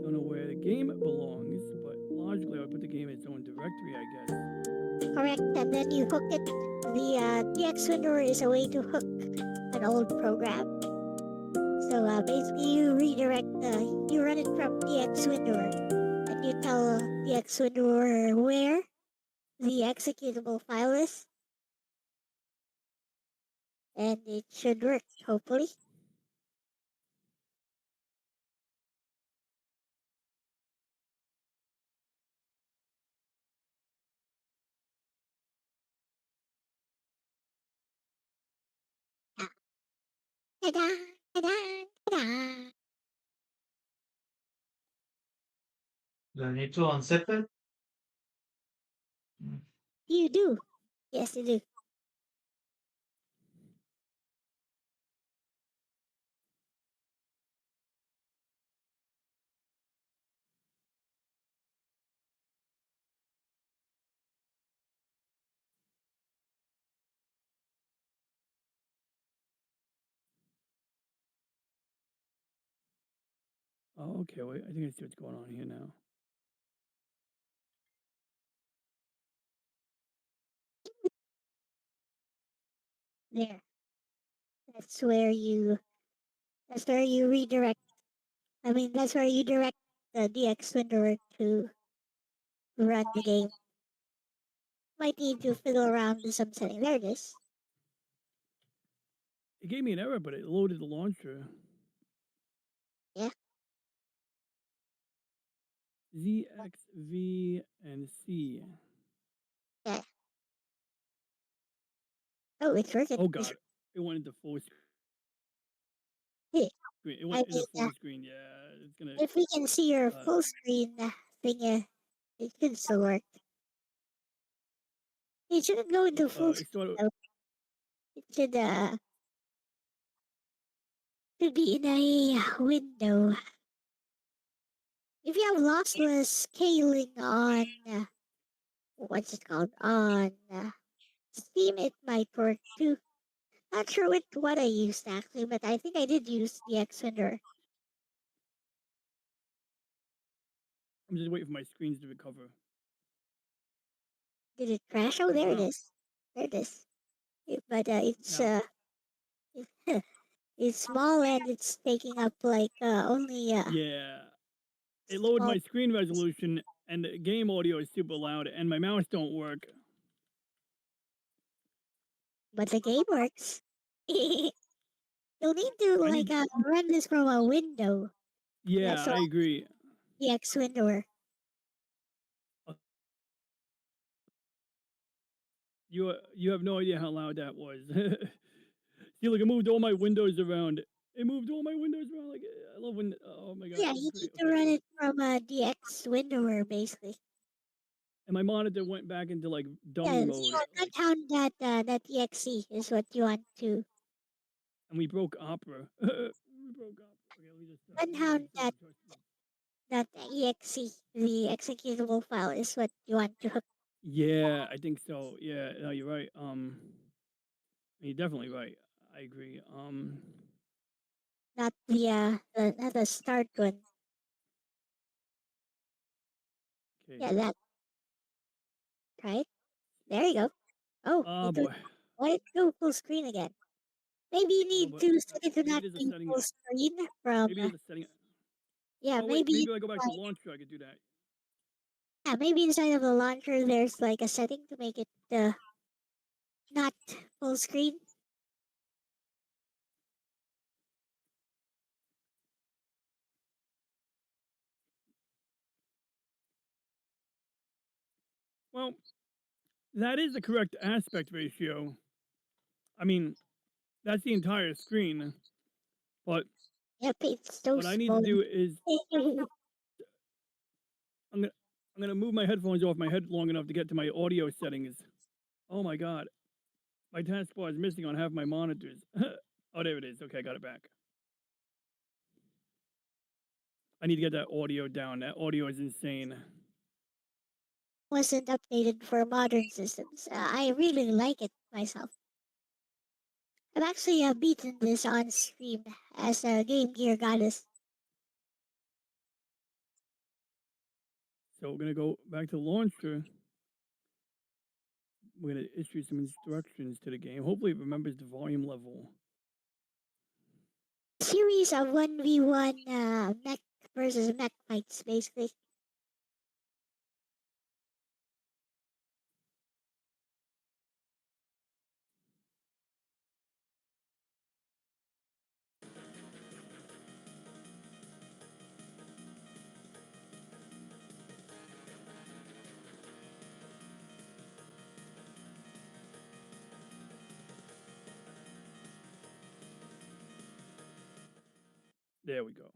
Don't know where the game belongs, but logically I would put the game in its own directory, I guess. correct, and then you hook it. The DX Windower is a way to hook an old program. So basically, you redirect. You run it from DX Windower, and you tell DX Windower where the executable file is, and it should work, hopefully. Ta-da, ta-da, ta-da. Do I need to unzip it? Hmm. You do. Yes, you do. Oh, okay. Wait, I think I see what's going on here now. There. That's where you. That's where you redirect. I mean, that's where you direct the DX Windower to run the game. Might need to fiddle around with some setting. There it is. It gave me an error, but it loaded the launcher. Yeah. Z, X, V, and C. Yeah. Oh, it's working. Oh god, it went into full screen. Yeah. It I went into mean, full screen. Yeah, it's gonna. if we can see your Uh, full screen thing, it should still work. It shouldn't go into full it screen started. though. It should be in a window. If you have lossless scaling on what's it called on Steam, it might work too. Not sure what I used actually, but I think I did use the Xwinder. I'm just waiting for my screens to recover. Did it crash? Oh, there it Now, is. There it is. But it's now, it's small and it's taking up like only yeah, it lowered small, my screen resolution, and the game audio is super loud, and my mouse don't work. but the game works. You'll need to I like need. run this from a window. Yeah, That's I why agree. the X windower. Uh, you have no idea how loud that was. See, look, it moved all my windows around. It moved all my windows around. Like I love when. Oh my god, Yeah, this is you great. need to Okay, run so it from the X windower, basically. and my monitor went back into like dummy Yeah, mode. Like, Gunhound that EXE is what you want to. and we broke Opera. We broke Opera. Okay, let me just Gunhound save the trust. that EXE, the executable file, is what you want to hook. Yeah, I think so. Yeah, no, you're right. You're definitely right. I agree. Not not the start one. Okay. Yeah, that right. There you go. Oh, Oh boy. let it go full screen again. Maybe you Oh, need but to set it to maybe not there's a be setting. full screen from. Maybe there's a setting. Yeah, Oh wait, maybe maybe if I go back to launcher, I could do that. yeah, maybe inside of the launcher there's like a setting to make it not full screen. Well, that is the correct aspect ratio. I mean, that's the entire screen. But Yep, it's so what I need to small. do is I'm gonna I'm gonna move my headphones off my head long enough to get to my audio settings. Oh my god, my taskbar is missing on half my monitors. Oh, there it is. Okay, I got it back. I need to get that audio down. That audio is insane. Wasn't updated for modern systems. I really like it myself. I've actually beaten this on stream as a Game Gear goddess. So we're gonna go back to launcher. We're gonna issue some instructions to the game. Hopefully, it remembers the volume level. Series of 1v1 mech versus mech fights, basically. There we go.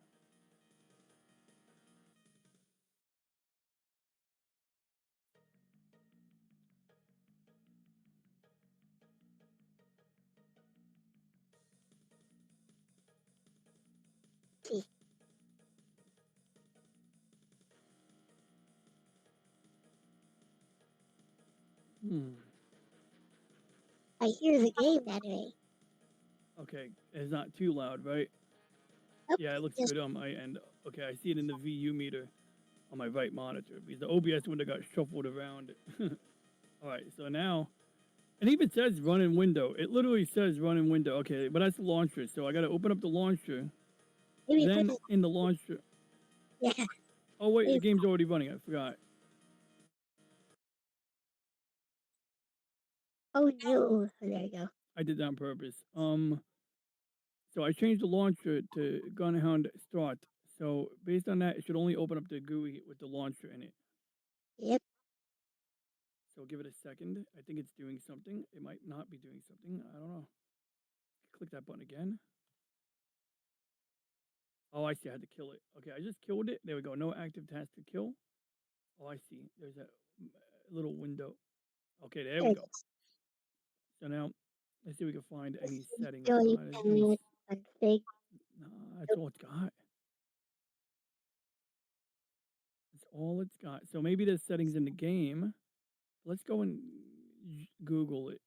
See, Hmm. I hear the game anyway. Okay, it's not too loud, right? Oh, Yeah, it looks just good on my end. Okay, I see it in the VU meter on my right monitor because the OBS window got shuffled around. All right, so now it even says run in window. It literally says run in window. Okay, but that's the launcher. So I got to open up the launcher. maybe put Then it. in the launcher. Yeah. Oh wait, the maybe- game's already running. I forgot. Oh no. There you go. I did that on purpose. So I changed the launcher to Gunhound Start. So based on that, it should only open up the GUI with the launcher in it. Yep. So give it a second. I think it's doing something. It might not be doing something. I don't know. Click that button again. Oh, I see. I had to kill it. Okay, I just killed it. There we go. No active task to kill. Oh, I see. There's a little window. Okay, there There we it go. is. So now let's see if we can find any settings. So you There's no. can config. No, that's all it's got. That's all it's got. So maybe there's settings in the game. Let's go and Google it.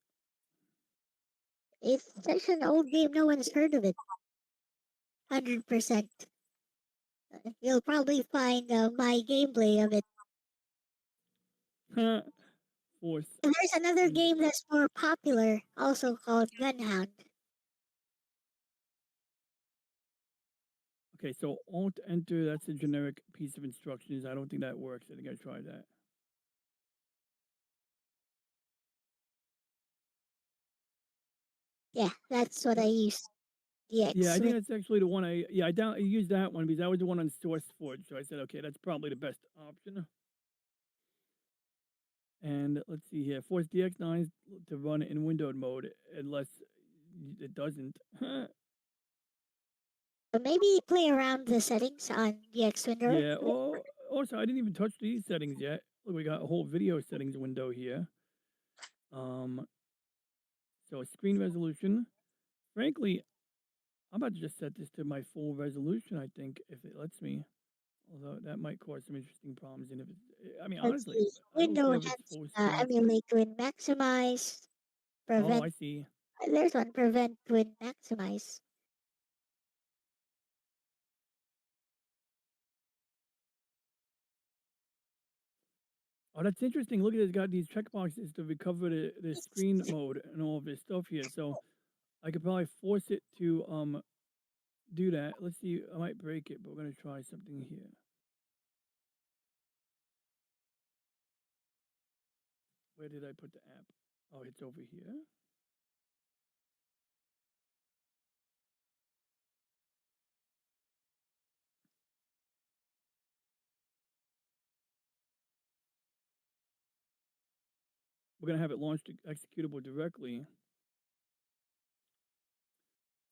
It's such an old game, no one's heard of it. 100%. You'll probably find my gameplay of it. Force. And there's another And game that's more popular, also called Gunhound. okay, so Alt Enter. That's a generic piece of instructions. I don't think that works. I think I tried that. Yeah, that's what I use. Yeah, I DX think window. that's actually the one I used that one because that was the one on SourceForge. So I said, okay, that's probably the best option. And let's see here, force DX9 to run in windowed mode unless it doesn't. So maybe play around the settings on DX window. Yeah. Oh, also, I didn't even touch these settings yet. Look, we got a whole video settings window here. So screen resolution. Frankly, I'm about to just set this to my full resolution. I think if it lets me. Although that might cause some interesting problems. And if it's, I mean, Let's honestly, see. I don't Window care if it's enhance, full screen. emulate twin maximize, Oh, prevent. I see. There's one, prevent twin maximize. Oh, that's interesting. Look at it. It's got these checkboxes to recover the screen mode and all of this stuff here. So I could probably force it to do that. Let's see. I might break it, but we're gonna try something here. Where did I put the app? Oh, it's over here. We're gonna have it launched executable directly,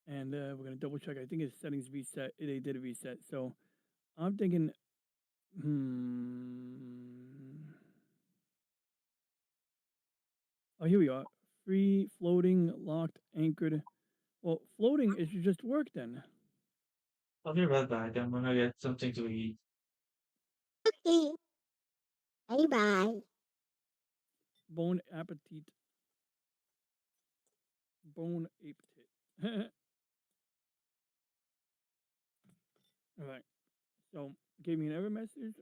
and we're gonna double check. I think its settings reset. They did a reset. So I'm thinking, Oh, here we are. Free, floating, locked, anchored. Well, floating, it should just work then. I'll be right back. I'm gonna get something to eat. Okay. Bye bye. Bon appetit. Bon appetit. All right. So, gave me an error message.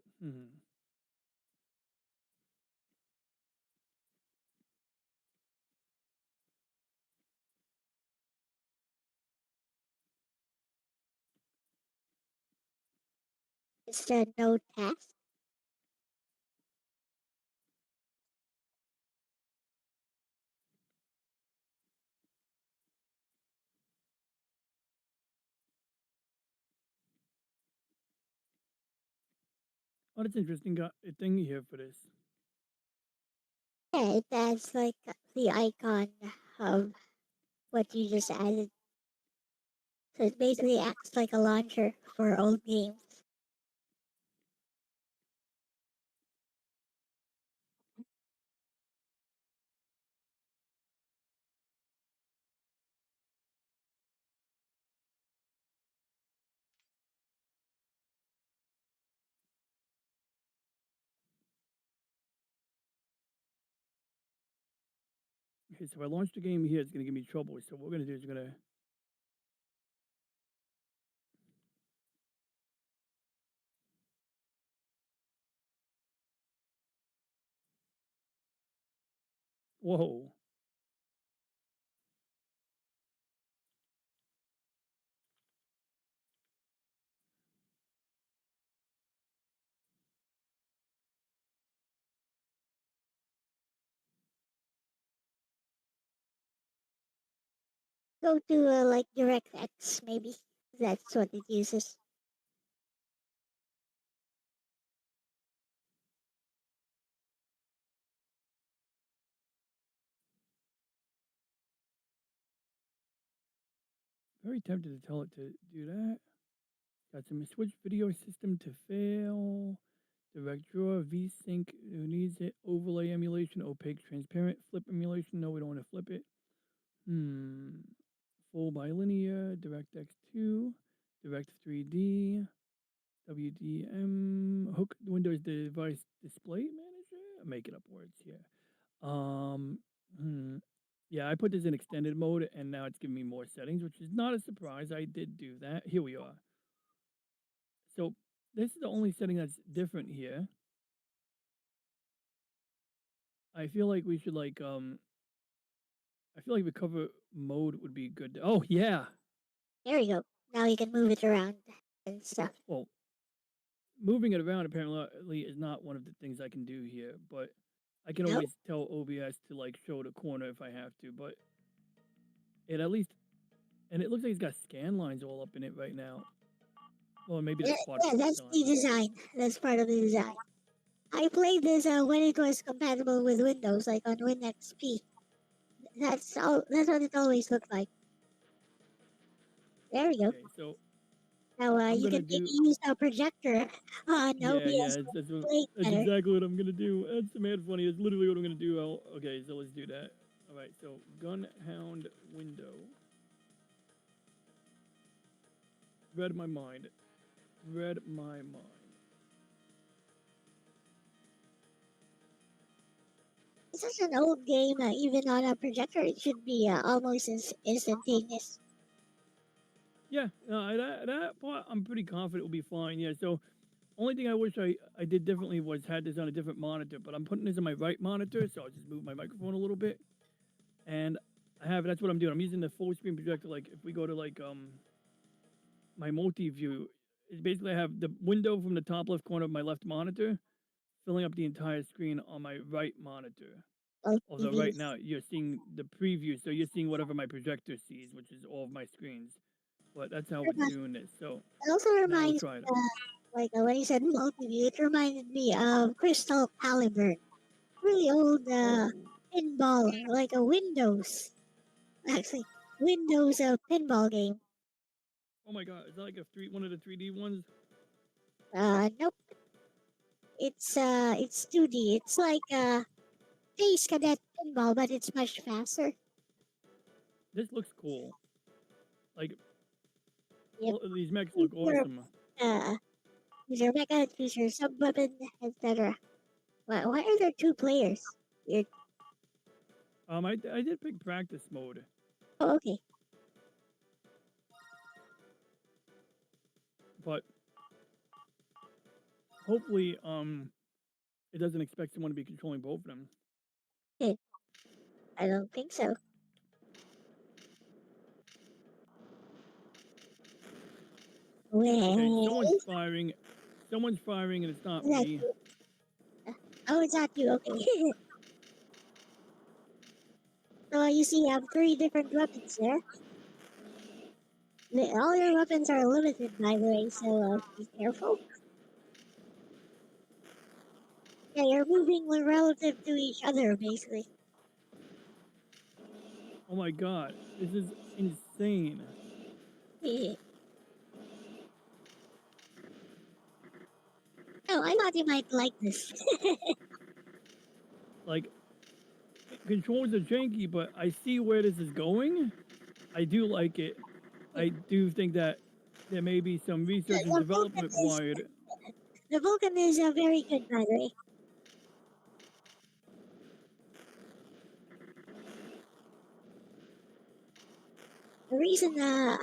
It's the no task. Oh, that's interesting. Got a thing here for this. Yeah, it has like the icon of what you just added. So it basically acts like a launcher for old games. Okay, so if I launch the game here, it's going to give me trouble. So what we're going to do is we're going to... Whoa. Go to like DirectX maybe. That's what it uses. Very tempted to tell it to do that. Got some switch video system to fail. Direct draw, VSync, who needs it? Overlay emulation, opaque, transparent, flip emulation. No, we don't want to flip it. Full bilinear, DirectX 2, Direct 3D, WDM, hook Windows device display manager. I'm making up words here. Yeah, I put this in extended mode and now it's giving me more settings, which is not a surprise. I did do that. Here we are. So this is the only setting that's different here. I feel like we should I feel like recover mode would be good. Oh yeah. There you go. Now you can move it around and stuff. Well, moving it around apparently is not one of the things I can do here, but I can Nope. always tell OBS to like show the corner if I have to, but it at least And it looks like it's got scan lines all up in it right now. Well, maybe Yeah, the quad yeah, that's the design. That's part of the design. I played this when it was compatible with Windows, like on WinXP. That's all. That's what it always looked like. There we go. Okay, so Now I'm you gonna can maybe do. use a projector on Yeah, OBS to that's play that's better. exactly what I'm gonna do. That's mad funny. That's literally what I'm gonna do. Okay, so let's do that. All right, so Gunhound window. Read my mind. Read my mind. This is an old game. Even on a projector, it should be almost instantaneous. Yeah, no, that part I'm pretty confident will be fine. Yeah, so only thing I wish I did differently was had this on a different monitor, but I'm putting this on my right monitor, so I'll just move my microphone a little bit, and I have that's what I'm doing. I'm using the full screen projector. Like if we go to like my multi view, it's basically I have the window from the top left corner of my left monitor filling up the entire screen on my right monitor. Like Although right TVs. now you're seeing the preview, so you're seeing whatever my projector sees, which is all of my screens. But that's how we're doing this. So It also now we'll reminds, try it. like when you said multi-view, it reminded me of Crystal Caliber. Really old Oh, pinball, like a Windows. Actually, Windows pinball game. oh my God! Is that like one of the 3D ones? Nope. It's 2D. It's like Space Cadet pinball, but it's much faster. This looks cool. Like Yep. these mechs Choose look your, awesome. uh, choose your mecha, choose your sub weapon, etc. Why are there two players? Weird. I did pick practice mode, Oh, okay. but hopefully it doesn't expect someone to be controlling both of them. Okay. I don't think so. Okay, Well, someone's firing, and it's not is that me. you? Oh, it's not you. Okay. So you see, you have three different weapons there. All your weapons are limited, by the way, so be careful. Yeah, you're moving relative to each other, basically. Oh my God, this is insane. Oh, I thought you might like this. Like controls are janky, but I see where this is going. I do like it. I do think that there may be some research and the Vulcan development is required. the Vulcan is very good, by the way. The reason you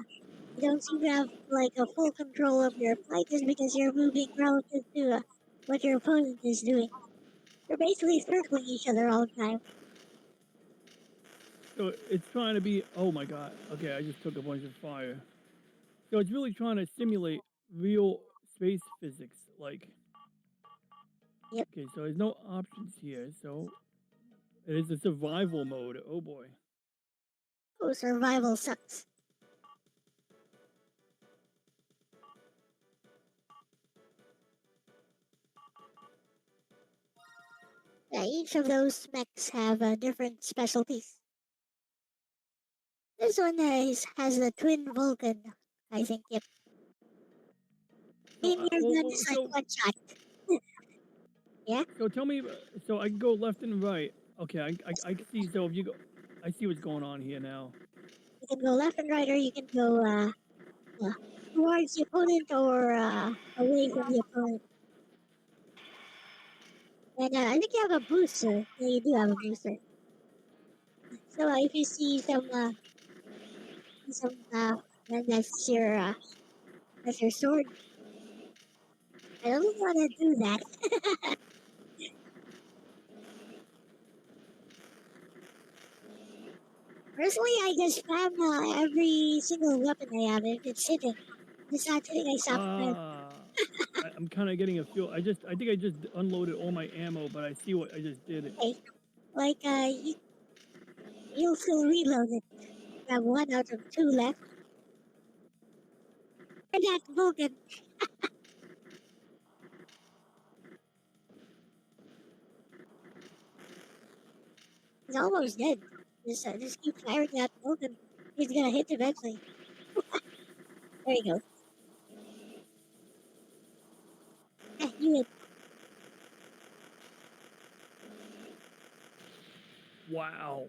don't seem to have like a full control of your flight is because you're moving relative to what your opponent is doing. You're basically circling each other all the time. So it's trying to be. Oh my God. Okay, I just took a bunch of fire. So it's really trying to simulate real space physics. Like, Yep. okay, so there's no options here. So it is a survival mode. Oh boy. Oh, survival sucks. Yeah, each of those mechs have different specialties. This one has the twin Vulcan, I think. Yep. So, And your gun is like so one shot. Yeah. so tell me. So I can go left and right. Okay, I can see. So if you go, I see what's going on here now. You can go left and right, or you can go towards the opponent or away from the opponent. And I think you have a booster. Yeah, you do have a booster. So if you see then that's your sword. I don't want to do that. Personally, I just spam every single weapon I have if it's hitting. If it's not hitting, I stop spamming. Ah, I'm kind of getting a feel. I think I just unloaded all my ammo, but I see what I just did. Okay. Like you'll still reload it. You have one out of two left. for that Vulcan. He's almost dead. Just keep firing that Vulcan. He's gonna hit eventually. There you go. You hit. Wow.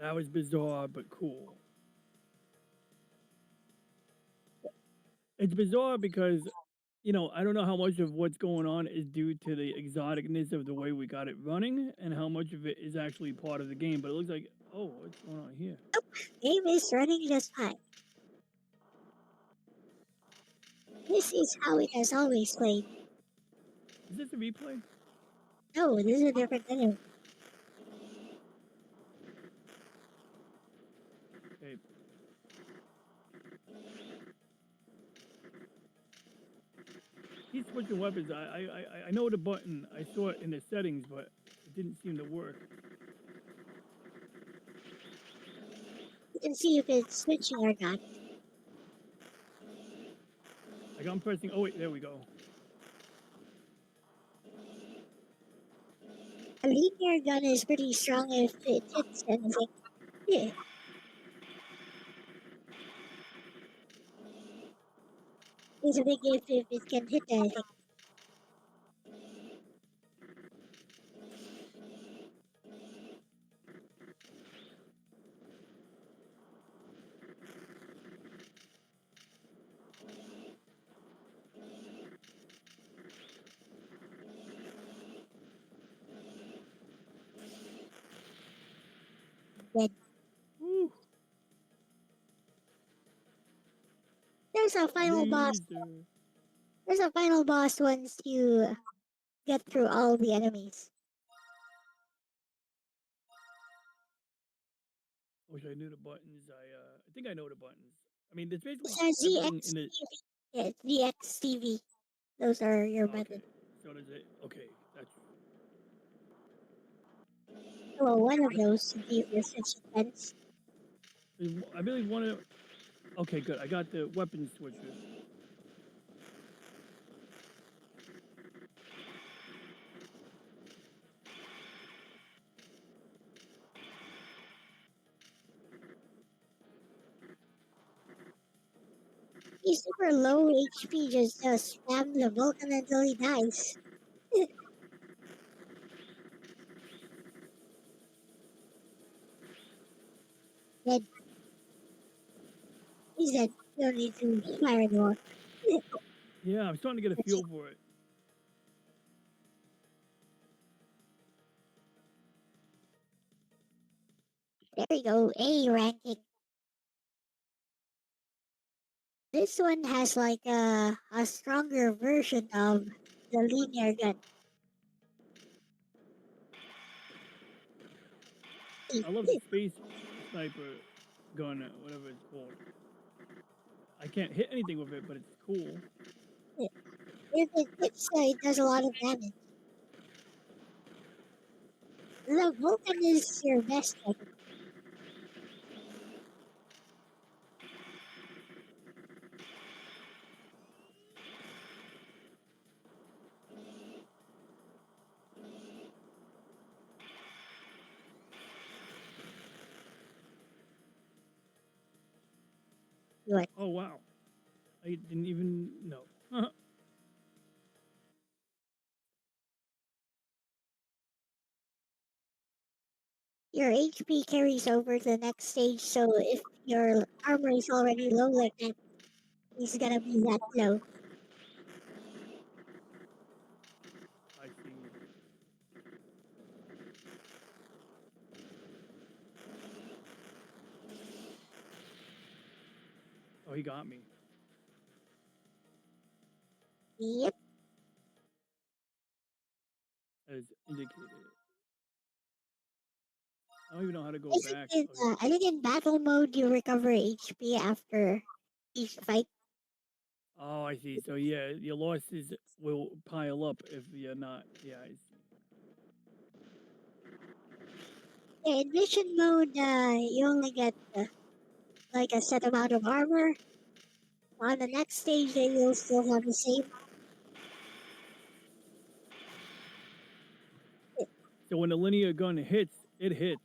That was bizarre, but cool. It's bizarre because, I don't know how much of what's going on is due to the exoticness of the way we got it running and how much of it is actually part of the game. But it looks like, oh, what's going on here? Game is running just fine. This is how it has always played. Is this a replay? No, this is a different enemy. Okay. He's switching weapons. I know the button. I saw it in the settings, but it didn't seem to work. You can see if it's switching or not. Like I'm pressing. Oh wait, there we go. A linear gun is pretty strong if it hits anything. Yeah. It's a big if it can hit anything. Dead. Woo. There's a final boss. Laser. There's a final boss once you get through all the enemies. Wish I knew the buttons. I think I know the buttons. I mean, there's basically It's a everything ZX in the. TV. Yeah, it's VX TV. Those are your Okay. methods. So does it? Okay, that's. Well, one of those would be your switch defense. I really want to. Okay, good. I got the weapon switcher. He's super low HP, just spam the Vulcan until he dies. Dead. He's dead. You don't need to fire anymore. Yeah, I'm starting to get a feel for it. There we go, A ranking. This one has like a stronger version of the linear gun. I love the space sniper gun, whatever it's called. I can't hit anything with it, but it's cool. If it hits, it does a lot of damage. The Vulcan is your best weapon. What? Oh wow, I didn't even know. Your HP carries over to the next stage, so if your armor is already low like that, it's gonna be that low. I see. Oh, he got me. Yep. As indicated. I don't even know how to go I think back. in, I think in battle mode you recover HP after each fight. Oh, I see. So yeah, your losses will pile up if you're not. Yeah, I see. Yeah, in mission mode, you only get like a set amount of armor, On the next stage, then you'll still have the same. So when the linear gun hits, it hits.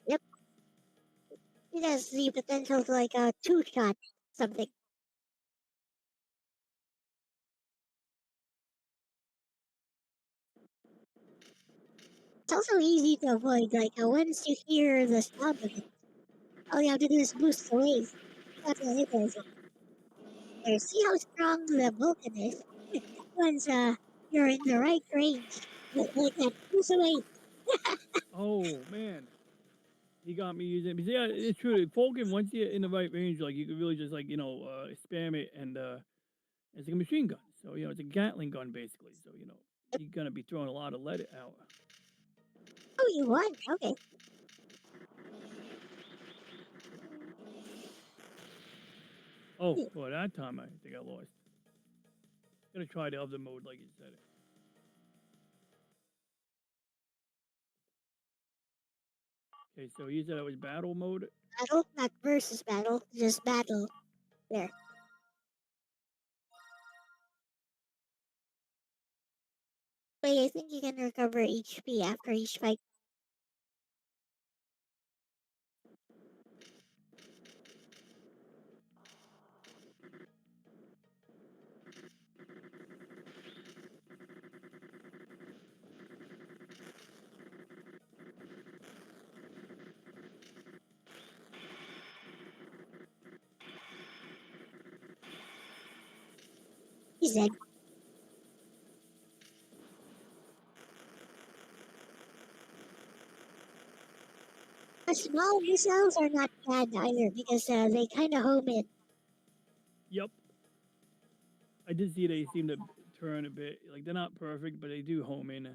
Yep, it has the potential for like a two-shot something. It's also easy to avoid. Like once you hear the sound of it, all you have to do is boost the wave. That's what it is. There, see how strong the Vulcan is? Once you're in the right range, like that, boost away. Oh man, he got me using. But yeah, it's true. Falcon, once you're in the right range, like you can really just like spam it, and it's like a machine gun. So it's a Gatling gun basically. So you're gonna be throwing a lot of lead out. Oh, you won. Okay. Oh, well, that time I think I lost. Gonna try the other mode like you said it. Okay, so you said it was battle mode. Battle, not versus battle, just battle. There. Wait, I think you can recover HP after each fight. He said, the small missiles are not bad either because they kind of home in. Yep. I did see they seem to turn a bit. Like they're not perfect, but they do home in.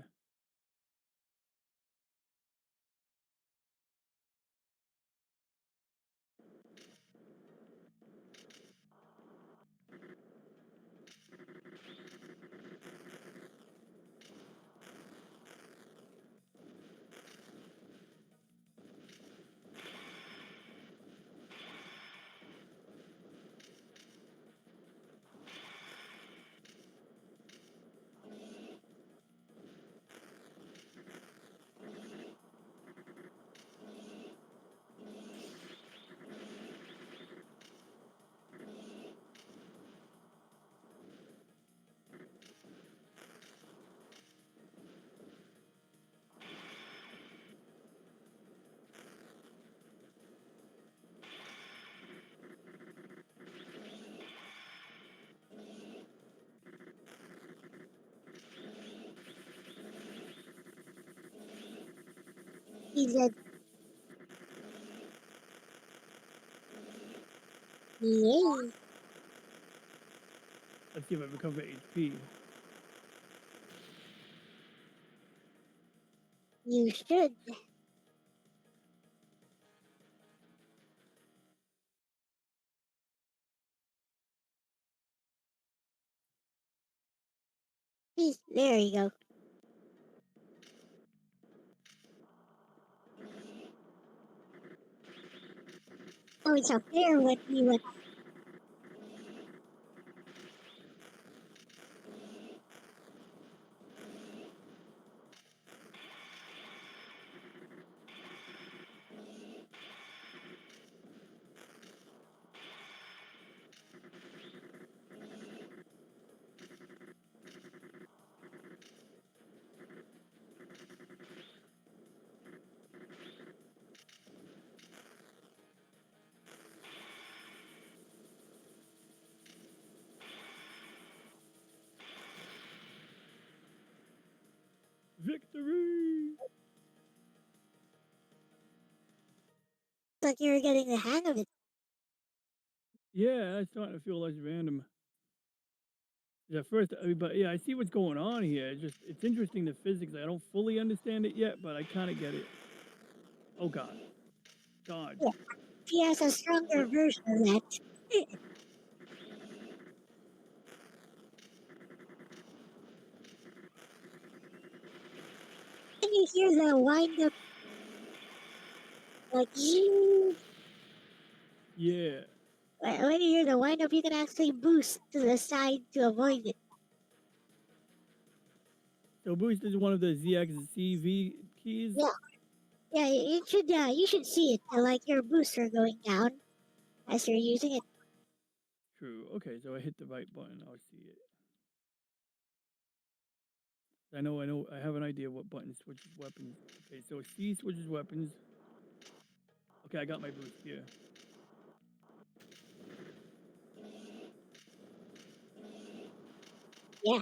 He said, yay, Let's see if I recover HP. you should. There you go. Oh, it's up there when we went. Victory! Like you were getting the hang of it. Yeah, it's starting to feel less random. At first, but yeah, I see what's going on here. It's interesting the physics. I don't fully understand it yet, but I kind of get it. Oh God, dodge. Yeah. She has a stronger version of that. Can you hear the wind up? Like, Yeah. when you're in the windup, you can actually boost to the side to avoid it. So boost is one of the ZXCV keys. Yeah, yeah, you should see it, like your booster going down as you're using it. True. Okay, so I hit the right button. I'll see it. I know. I have an idea what button switches weapons. Okay, so C switches weapons. Okay, I got my boost here. Yeah,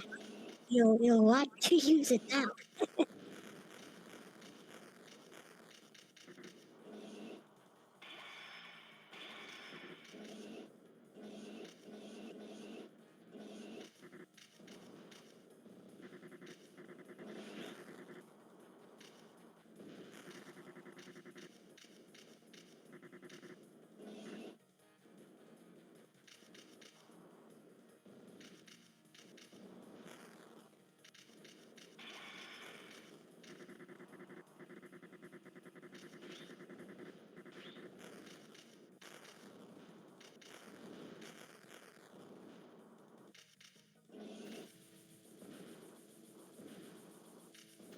you'll want to use it now.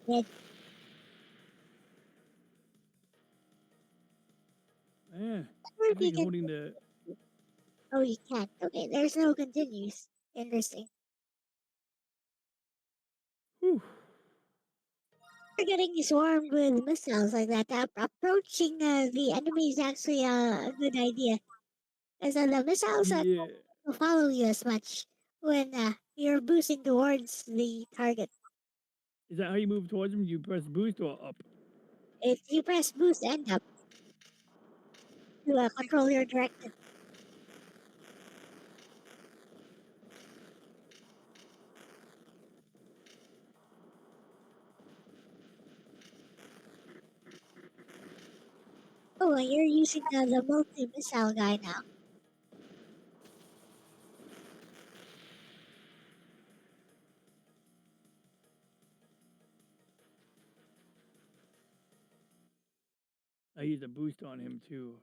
Red, Yeah, or I if you think can. holding the. Oh, you can't. Okay, there's no continues. Interesting. Whew. You're getting swarmed with missiles like that. Approaching the enemy is actually a good idea. Because the missiles Yeah. don't follow you as much when you're boosting towards the target. Is that how you move towards them? You press boost or up? If you press boost and up to control your direction. Oh, and you're using the multi-missile guy now. I use a boost on him too.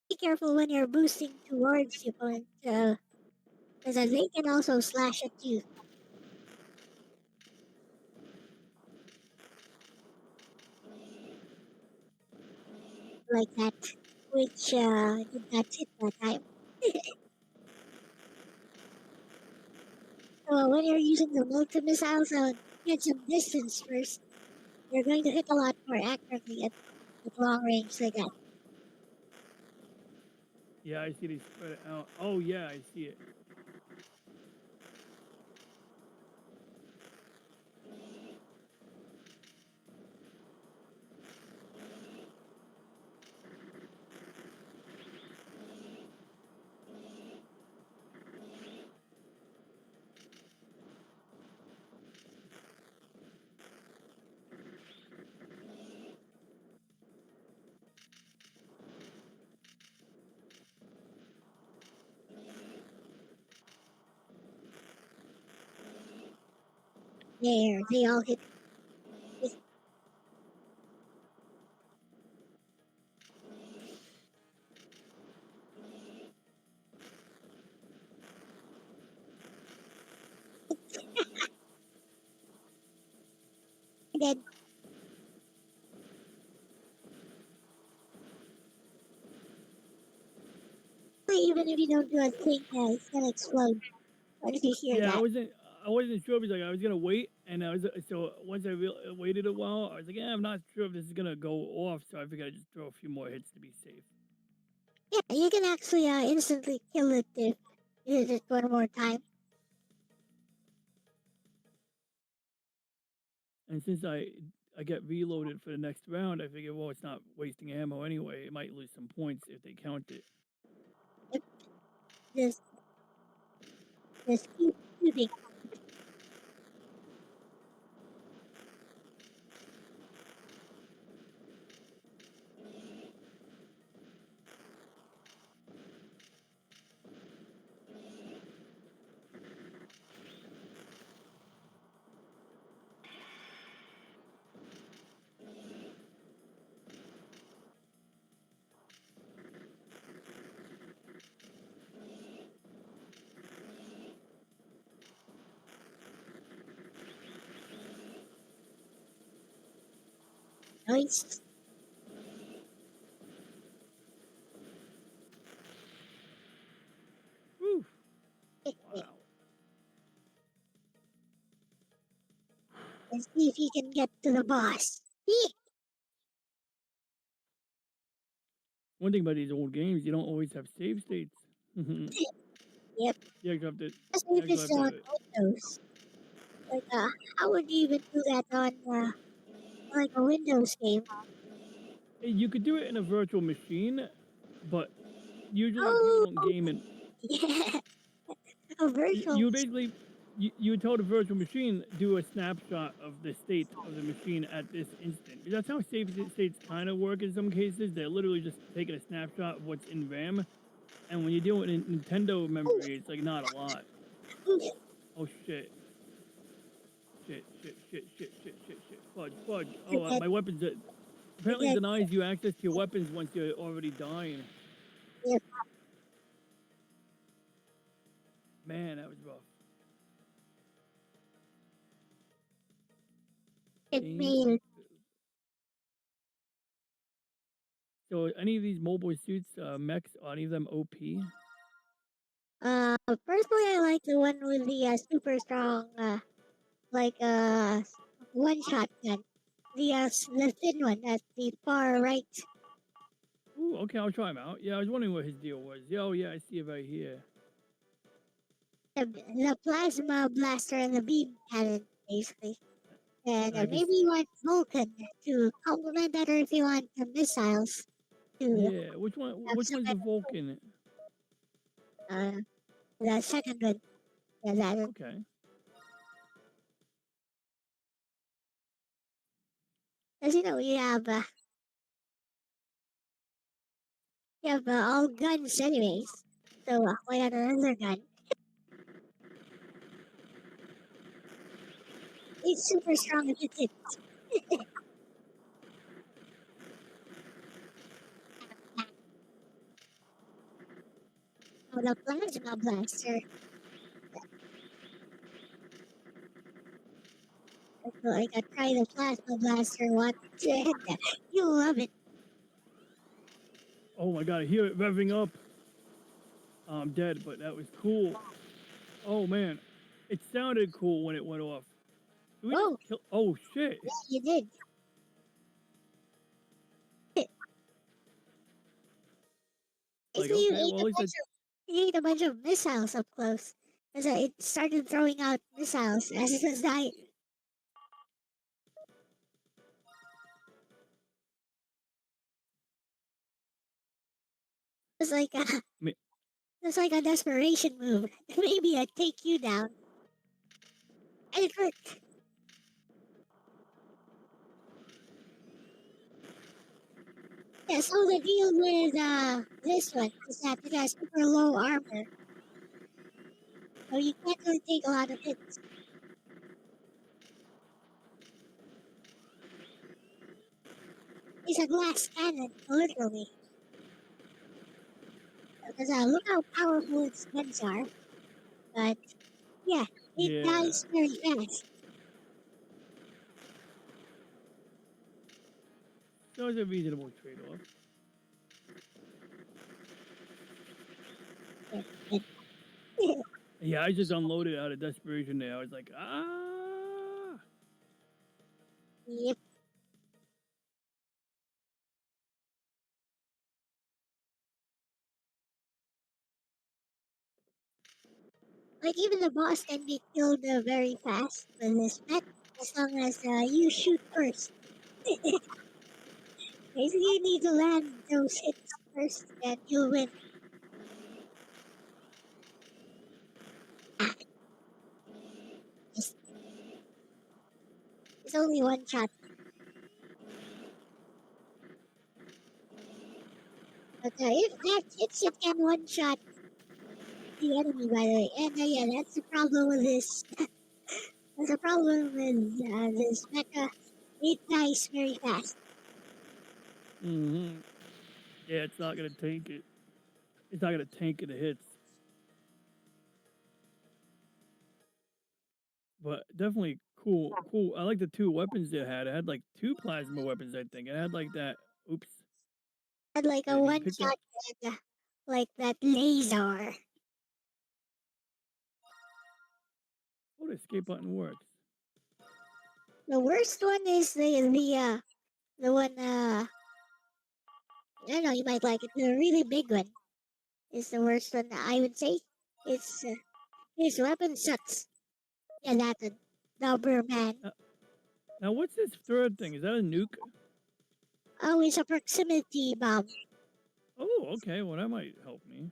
Be careful when you're boosting towards the opponent, because they can also slash at you like that, which did not hit that time. So when you're using the multi-missiles, get some distance first. You're going to hit a lot more accurately at long range like that. Yeah, I see they spread it out. Oh yeah, I see it. There, they all hit. And then even if you don't do a thing, it's gonna explode. What if you hear Yeah, that? I wasn't sure because like I was gonna wait, and I was so once I waited a while, I was like, yeah, I'm not sure if this is gonna go off, so I figured I'd just throw a few more hits to be safe. Yeah, you can actually instantly kill it if you hit it one more time. And since I get reloaded for the next round, I figured, well, it's not wasting ammo anyway. It might lose some points if they count it. Yep, just keep shooting. Nice. Woo. Wow. Let's see if he can get to the boss. Yee. One thing about these old games, you don't always have save states. Yep. You actually have to. Especially You if actually it's have on to. Windows. Like, how would you even do that on, like a Windows game? You could do it in a virtual machine, but usually people Oh, don't game in. yeah. A virtual. You basically you would tell the virtual machine do a snapshot of the state of the machine at this instant. That's how save states kind of work in some cases. They're literally just taking a snapshot of what's in RAM, and when you deal with Nintendo Oh, memory, it's like not a lot. oh, Oh shit. Shit, shit, shit, shit, shit, shit, shit. Fudge, fudge. you're Oh, dead. my weapons You're apparently dead. denies you access to your weapons once you're already dying. Yep. Man, that was rough. It Game. mean, So any of these mobile suits, mechs, are any of them OP? personally, I like the one with the super strong, like one shot gun. The thin one at the far right. Ooh, okay, I'll try him out. Yeah, I was wondering what his deal was. Yeah, oh yeah, I see it right here. The plasma blaster and the beam cannon, basically. And I can. maybe you want Vulcan to complement that, or if you want the missiles to Yeah, which one? have Which some one's the kind Vulcan? of, the second one. Yeah, that one. Okay. As you know, you have all guns anyways. So why not another gun? It's super strong if it hits. Oh, the plasma blaster. So I got try the plasma blaster one. You'll love it. Oh my god, I hear it revving up. I'm dead, but that was cool. Oh man, it sounded cool when it went off. Did we just Oh, kill? Oh shit. yeah, you did. Like Basically, okay, well at least I. you ate a bunch of missiles up close. Because it started throwing out missiles as it was dying. It was like a, Me- it was like a desperation move. Maybe I'd take you down. And it worked. Yeah, so the deal with this one is that it has super low armor. So you can't really take a lot of hits. It's a glass cannon, literally. Because look how powerful its guns are. But yeah, it Yeah, dies very fast. that was a reasonable trade-off. Yeah, I just unloaded out of desperation there. I was like, ah. Yep. Like even the boss can be killed very fast with this mech as long as you shoot first. Basically, you need to land those hits first, and you'll win. It's, it's only one shot. But if that hits, it can one shot the enemy, by the way. And yeah, that's the problem with this. That's the problem with this mecha. It dies very fast. Mm-hmm. Yeah, it's not gonna tank it. It's not gonna tank the hits. But definitely Cool, cool. I like the two weapons it had. It had like two plasma weapons, I think. It had like that. Oops. Had like a Wait, did you one pick that? shot and like that laser. Oh, the escape button works. The worst one is the one I don't know, you might like it. The really big one is the worst one, I would say. It's his weapon sucks. Yeah, that one. Doberman. Uh, now, what's this third thing? Is that a nuke? Oh, it's a proximity bomb. Oh, okay. Well, that might help me.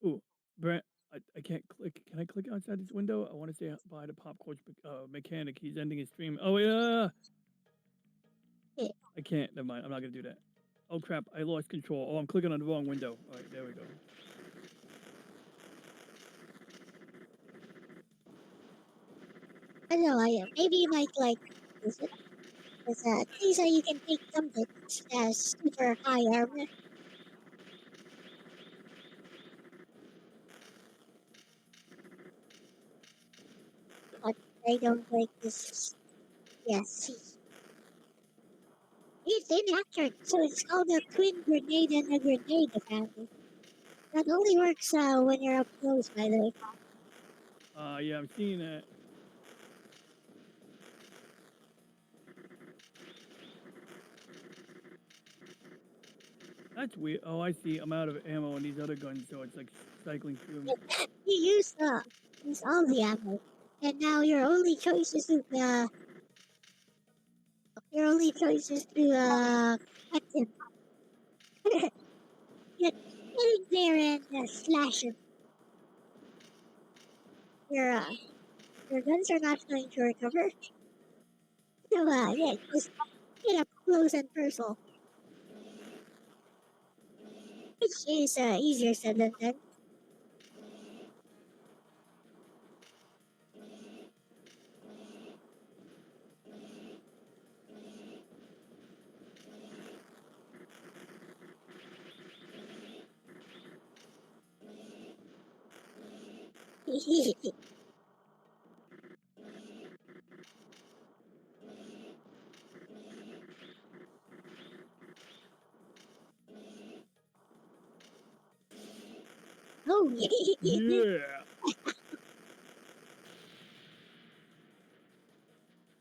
Ooh, Brent, I can't click. Can I click outside this window? I want to say bye to Popcorn Mechanic. He's ending his stream. Oh, yeah. Yeah. I can't. Never mind. I'm not going to do that. Oh, crap. I lost control. Oh, I'm clicking on the wrong window. All right, there we go. I don't know, maybe you might like this. Because things that you can take something as super high armor. But I don't like this. Yes. It's inaccurate, so it's called a twin grenade and a grenade apparently. That only works when you're up close, by the way. Yeah, I'm seeing that. That's weird. Oh, I see. I'm out of ammo on these other guns, so it's like cycling through them. You use all the ammo, and now your only choice is to cut him. Get in there and slash him. Your uh, your guns are not going to recover. So yeah, just get up close and personal. Which is easier said than done. Oh, Yeah.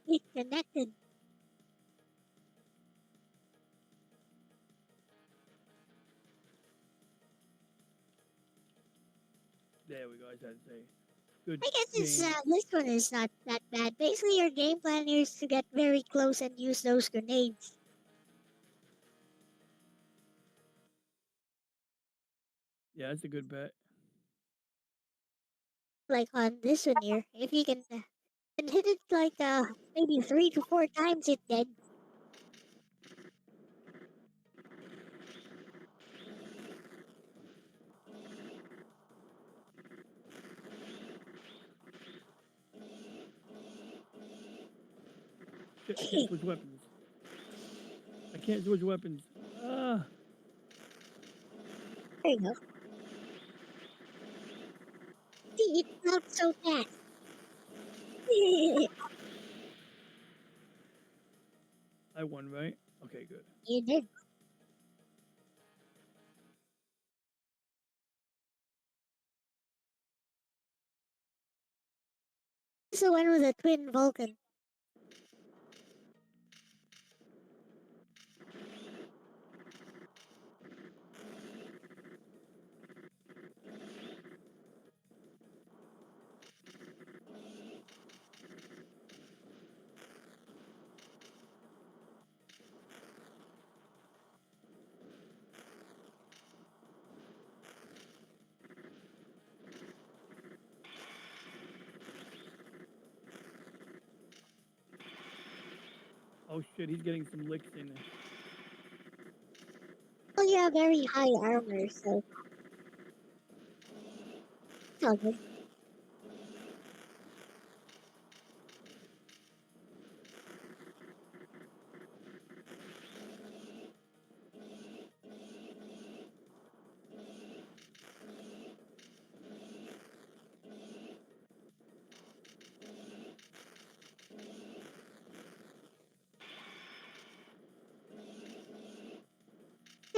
it's connected. There we go. I had to say. Good I guess game. this one is not that bad. Basically, your game plan is to get very close and use those grenades. Yeah, that's a good bet. Like on this one here, if you can hit it like maybe 3 to 4 times, it dead. Shit, I can't switch weapons. I can't switch weapons. Ah. There you go. See, it's not so fast. I won, right? Okay, good. You did. It's the one with the twin Vulcan. Oh shit, he's getting some licks in. Well, you have very high armor, so it's all good.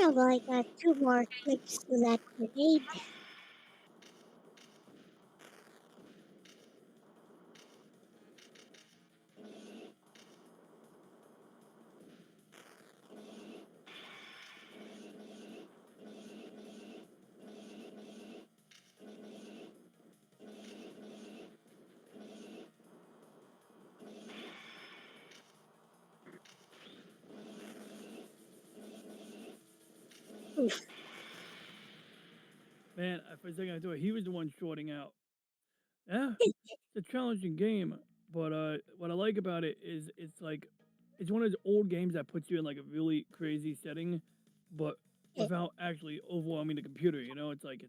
have like two more clips to that grenade. Oof. Man, for a second I thought he was the one shorting out. Yeah, it's a challenging game, but what I like about it is it's one of those old games that puts you in like a really crazy setting, but without actually overwhelming the computer. You know, it's like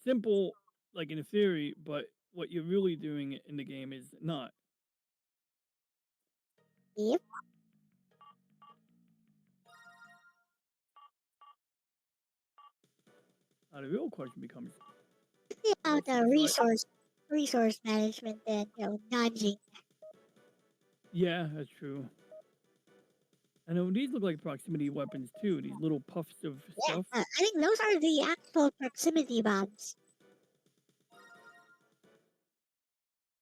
simple, like in theory, but what you're really doing in the game is not. Yep. The real question becomes, About what's inside? resource management and dodging. Yeah, that's true. I know these look like proximity weapons too. These little puffs of Yeah, stuff. I think those are the actual proximity bombs.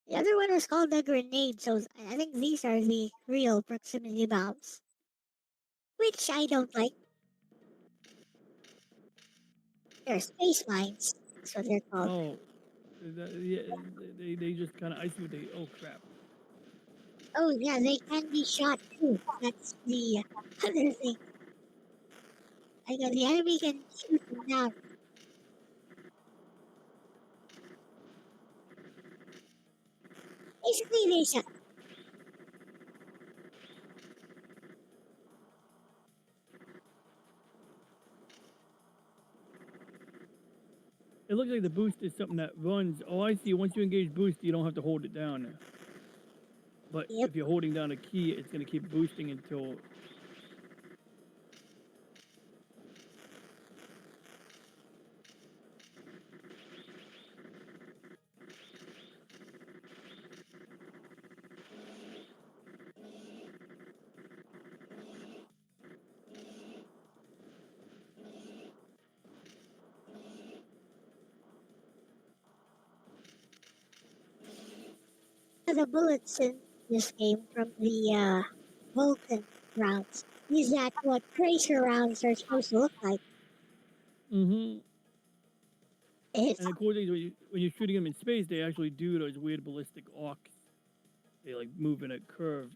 The other one was called the grenade, so I think these are the real proximity bombs, which I don't like. They're space mines. That's what they're called. Oh, yeah, they just kind of. I see what they. Oh crap! Oh yeah, they can be shot too. That's the other thing. Like the enemy can shoot them down. Basically, they shot. It looks like the boost is something that runs. Oh, I see. Once you engage boost, you don't have to hold it down. But Yep. if you're holding down a key, it's going to keep boosting until. The bullets in this game from the Vulcan rounds. Is that what tracer rounds are supposed to look like? Mm-hmm. It's And of course, when you're shooting them in space, they actually do those weird ballistic arcs. They like move in a curve,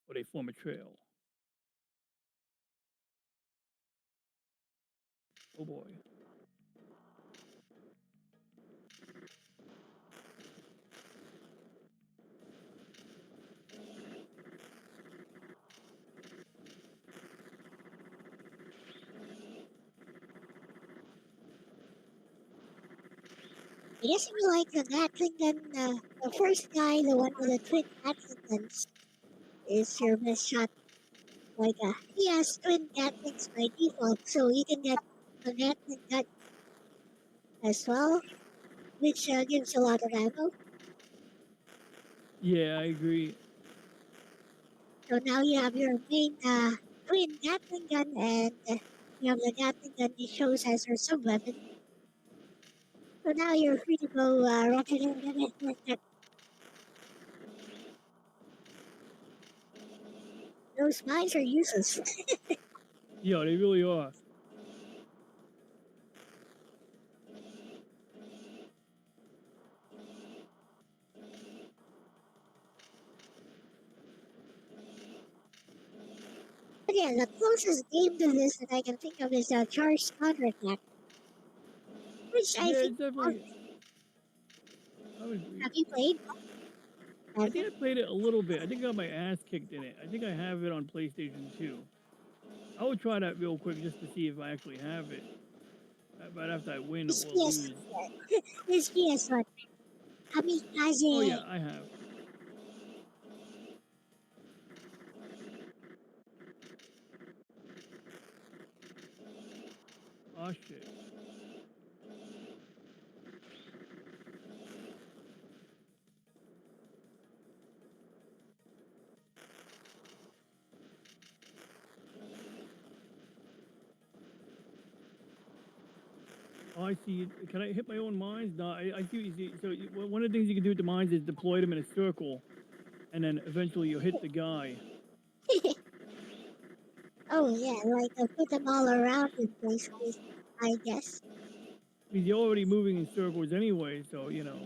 or they form a trail. Oh boy. I guess if you like the Gatling gun, the first guy, the one with the twin Gatling guns, is your best shot. Like, he has twin Gatlings by default, so you can get a Gatling gun as well, which gives a lot of ammo. Yeah, I agree. So now you have your main twin Gatling gun, and you have the Gatling gun it shows as your sub weapon. So now you're free to go rocket. Those mines are useless. Yeah, they really are. But yeah, the closest game to this that I can think of is Charged Counterattack, which I Yeah, think. it's definitely. I would agree. Have you played? I think I played it a little bit. I think I got my ass kicked in it. I think I have it on PlayStation 2. I would try that real quick just to see if I actually have it. But after I win It's or PS. lose. It's PS1. Oh Kamikaze. yeah, I have. Oh shit. Oh, I see. Can I hit my own mines? No, I see what you see. So one of the things you can do with the mines is deploy them in a circle, and then eventually you hit the guy. Oh yeah, like put them all around in places, I guess. I mean, you're already moving in circles anyway, so you know.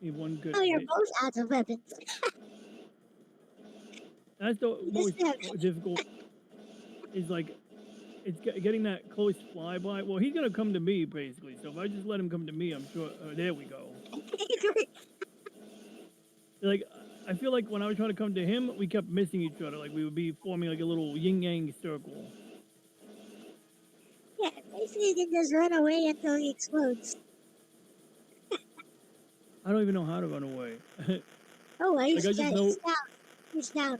Need one good Oh, you're hit. both out of weapons. That's the You just most have difficult. Is like it's getting that close flyby. Well, he's gonna come to me basically. So if I just let him come to me, I'm sure. There we go. Like I feel like when I was trying to come to him, we kept missing each other. Like we would be forming like a little yin yang circle. Yeah, basically you can just run away until he explodes. I don't even know how to run away. Oh, I Like I see just that. know He's down. He's down.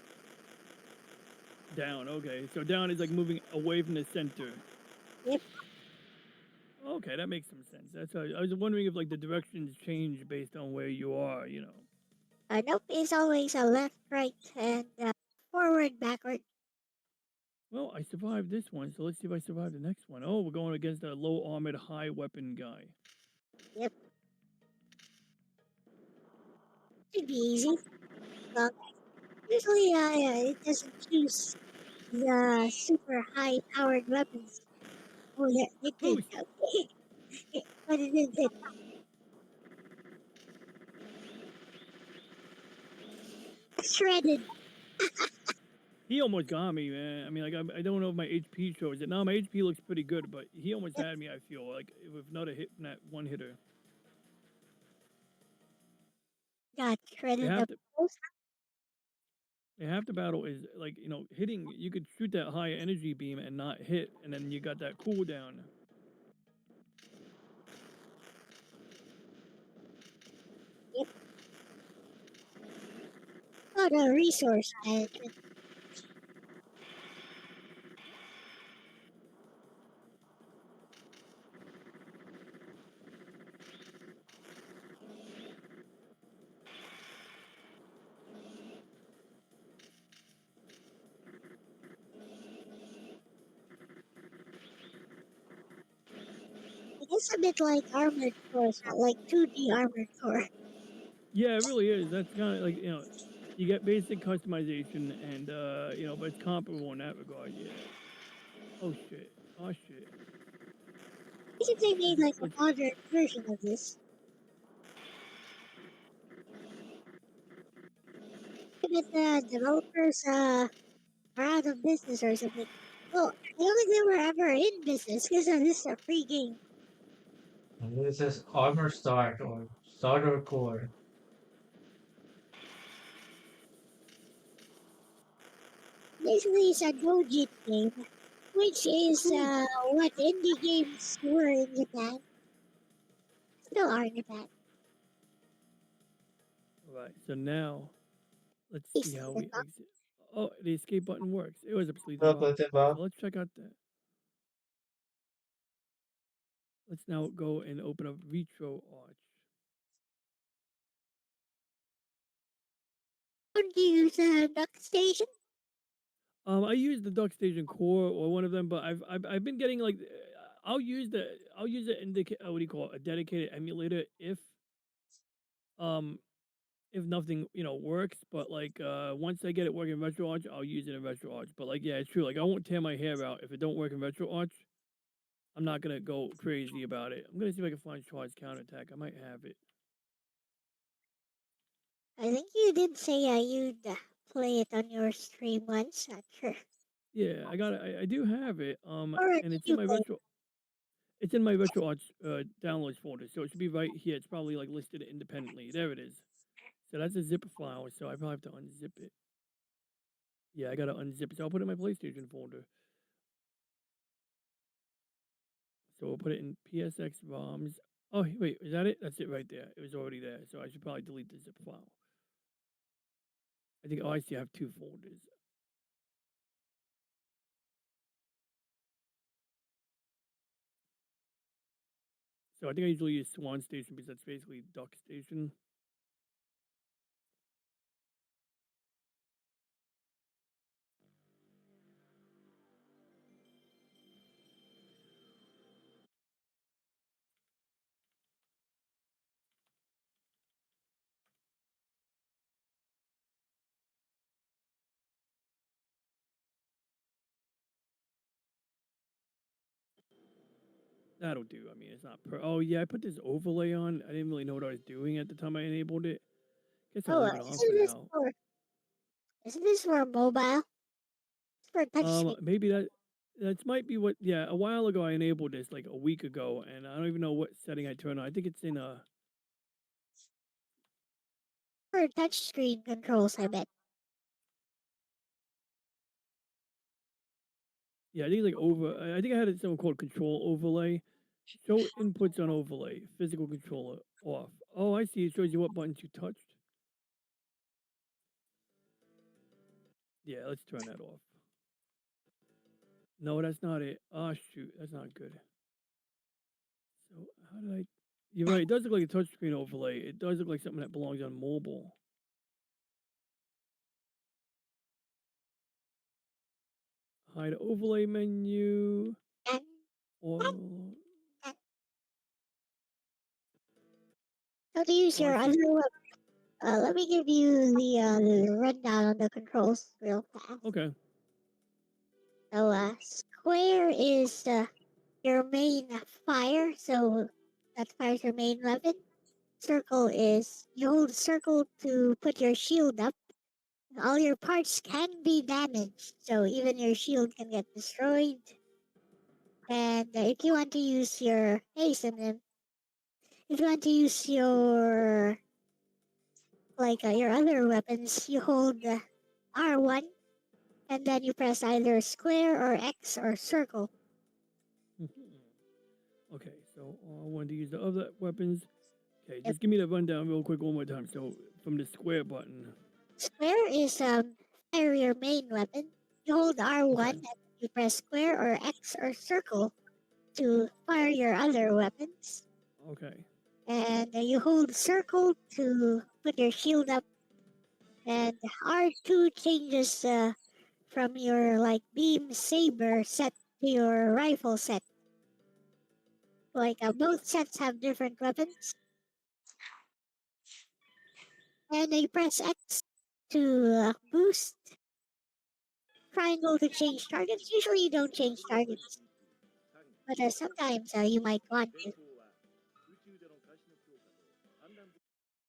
down. Okay, so down is like moving away from the center. Yep. Okay, that makes some sense. That's how I was wondering if like the directions change based on where you are. You know. Nope, it's always a left, right, and forward, backward. Well, I survived this one, so let's see if I survive the next one. Oh, we're going against a low armored, high weapon guy. Yep. Should be easy. Well, usually it doesn't choose the super high powered weapons. Oh, yeah, it did. Boost. Okay. But it didn't hit. Shredded. He almost got me, man. I mean, like I don't know if my HP shows it. Now my HP looks pretty good, but he almost Yep. had me. I feel like with not a hit from that one hitter. Got They shredded have up to. close. They have to battle is like hitting. You could shoot that high energy beam and not hit, and then you got that cooldown. Yep. Oh, the resource management. It's a bit like Armored Core, not like 2D Armored Core. Yeah, it really is. That's kind of like you get basic customization, and but it's comparable in that regard. Yeah. Oh shit. Oh shit. I think they made like a Let's modern version of this. But the developers are out of business or something. Well, I don't think they were ever in business because this is a free game. And this is Armor Start or Starter Core. Basically, it's a Gojit game, which is what indie games were in Japan. Still are in Japan. right. So now let's see Tasty how and we not exit. Oh, the escape button works. It was absolutely Up developed. at the back. So let's check out that. Let's now go and open up Retro Arch. Don't you use a duck station? I use the Duck Station Core or one of them, but I've been getting like I'll use it what do you call it, a dedicated emulator um if nothing works. But like once I get it working in Retro Arch, I'll use it in Retro Arch. But like yeah, it's true. Like I won't tear my hair out if it don't work in Retro Arch. I'm not gonna go crazy about it. I'm gonna see if I can find Charge Counterattack. I might have it. I think you did say you'd play it on your stream once. Not sure. Yeah, I got it. I do have it. Or And did you play it? It's in my Retro Arch downloads folder, so it should be right here. It's probably like listed independently. There it is. So that's a zip file. So I probably have to unzip it. Yeah, I gotta unzip it. So I'll put it in my PlayStation folder. So we'll put it in PSX ROMs. Oh wait, is that it? That's it right there. It was already there. So I should probably delete the zip file. I think, oh, I see, I have 2 folders. So I think I usually use Swan Station because that's basically Duck Station. That'll do. I mean, it's not oh, yeah, I put this overlay on. I didn't really know what I was doing at the time I enabled it. Guess I'll Oh, leave it on for now. isn't this for mobile? It's for touchscreen. Maybe that might be what. Yeah, a while ago I enabled this like a week ago, and I don't even know what setting I turned on. I think it's in For touchscreen controls, I bet. yeah, I think it's like I think I had something called control overlay. Show inputs on overlay. Physical controller off. Oh, I see. It shows you what buttons you touched. Yeah, let's turn that off. No, that's not it. Oh shoot, that's not good. So how did I? You're right. It does look like a touchscreen overlay. It does look like something that belongs on mobile. Hide overlay menu. Or How to use oh, your I other see. let me give you the rundown on the controls real fast. Okay. So, square is your main fire, so that fires your main weapon. Circle is you hold circle to put your shield up. All your parts can be damaged, so even your shield can get destroyed. And if you want to use your ace, and then if you want to use your your other weapons, you hold R1, and then you press either square or X or circle. Okay, so I wanted to use the other weapons. Okay, just give me the rundown real quick one more time. So from the square button. Square is fire your main weapon. You hold R1 Okay. and you press square or X or circle to fire your other weapons. Okay. And you hold circle to put your shield up. And R2 changes from your beam saber set to your rifle set. Both sets have different weapons. And you press X to boost. Triangle to change targets. Usually you don't change targets, but sometimes you might want to.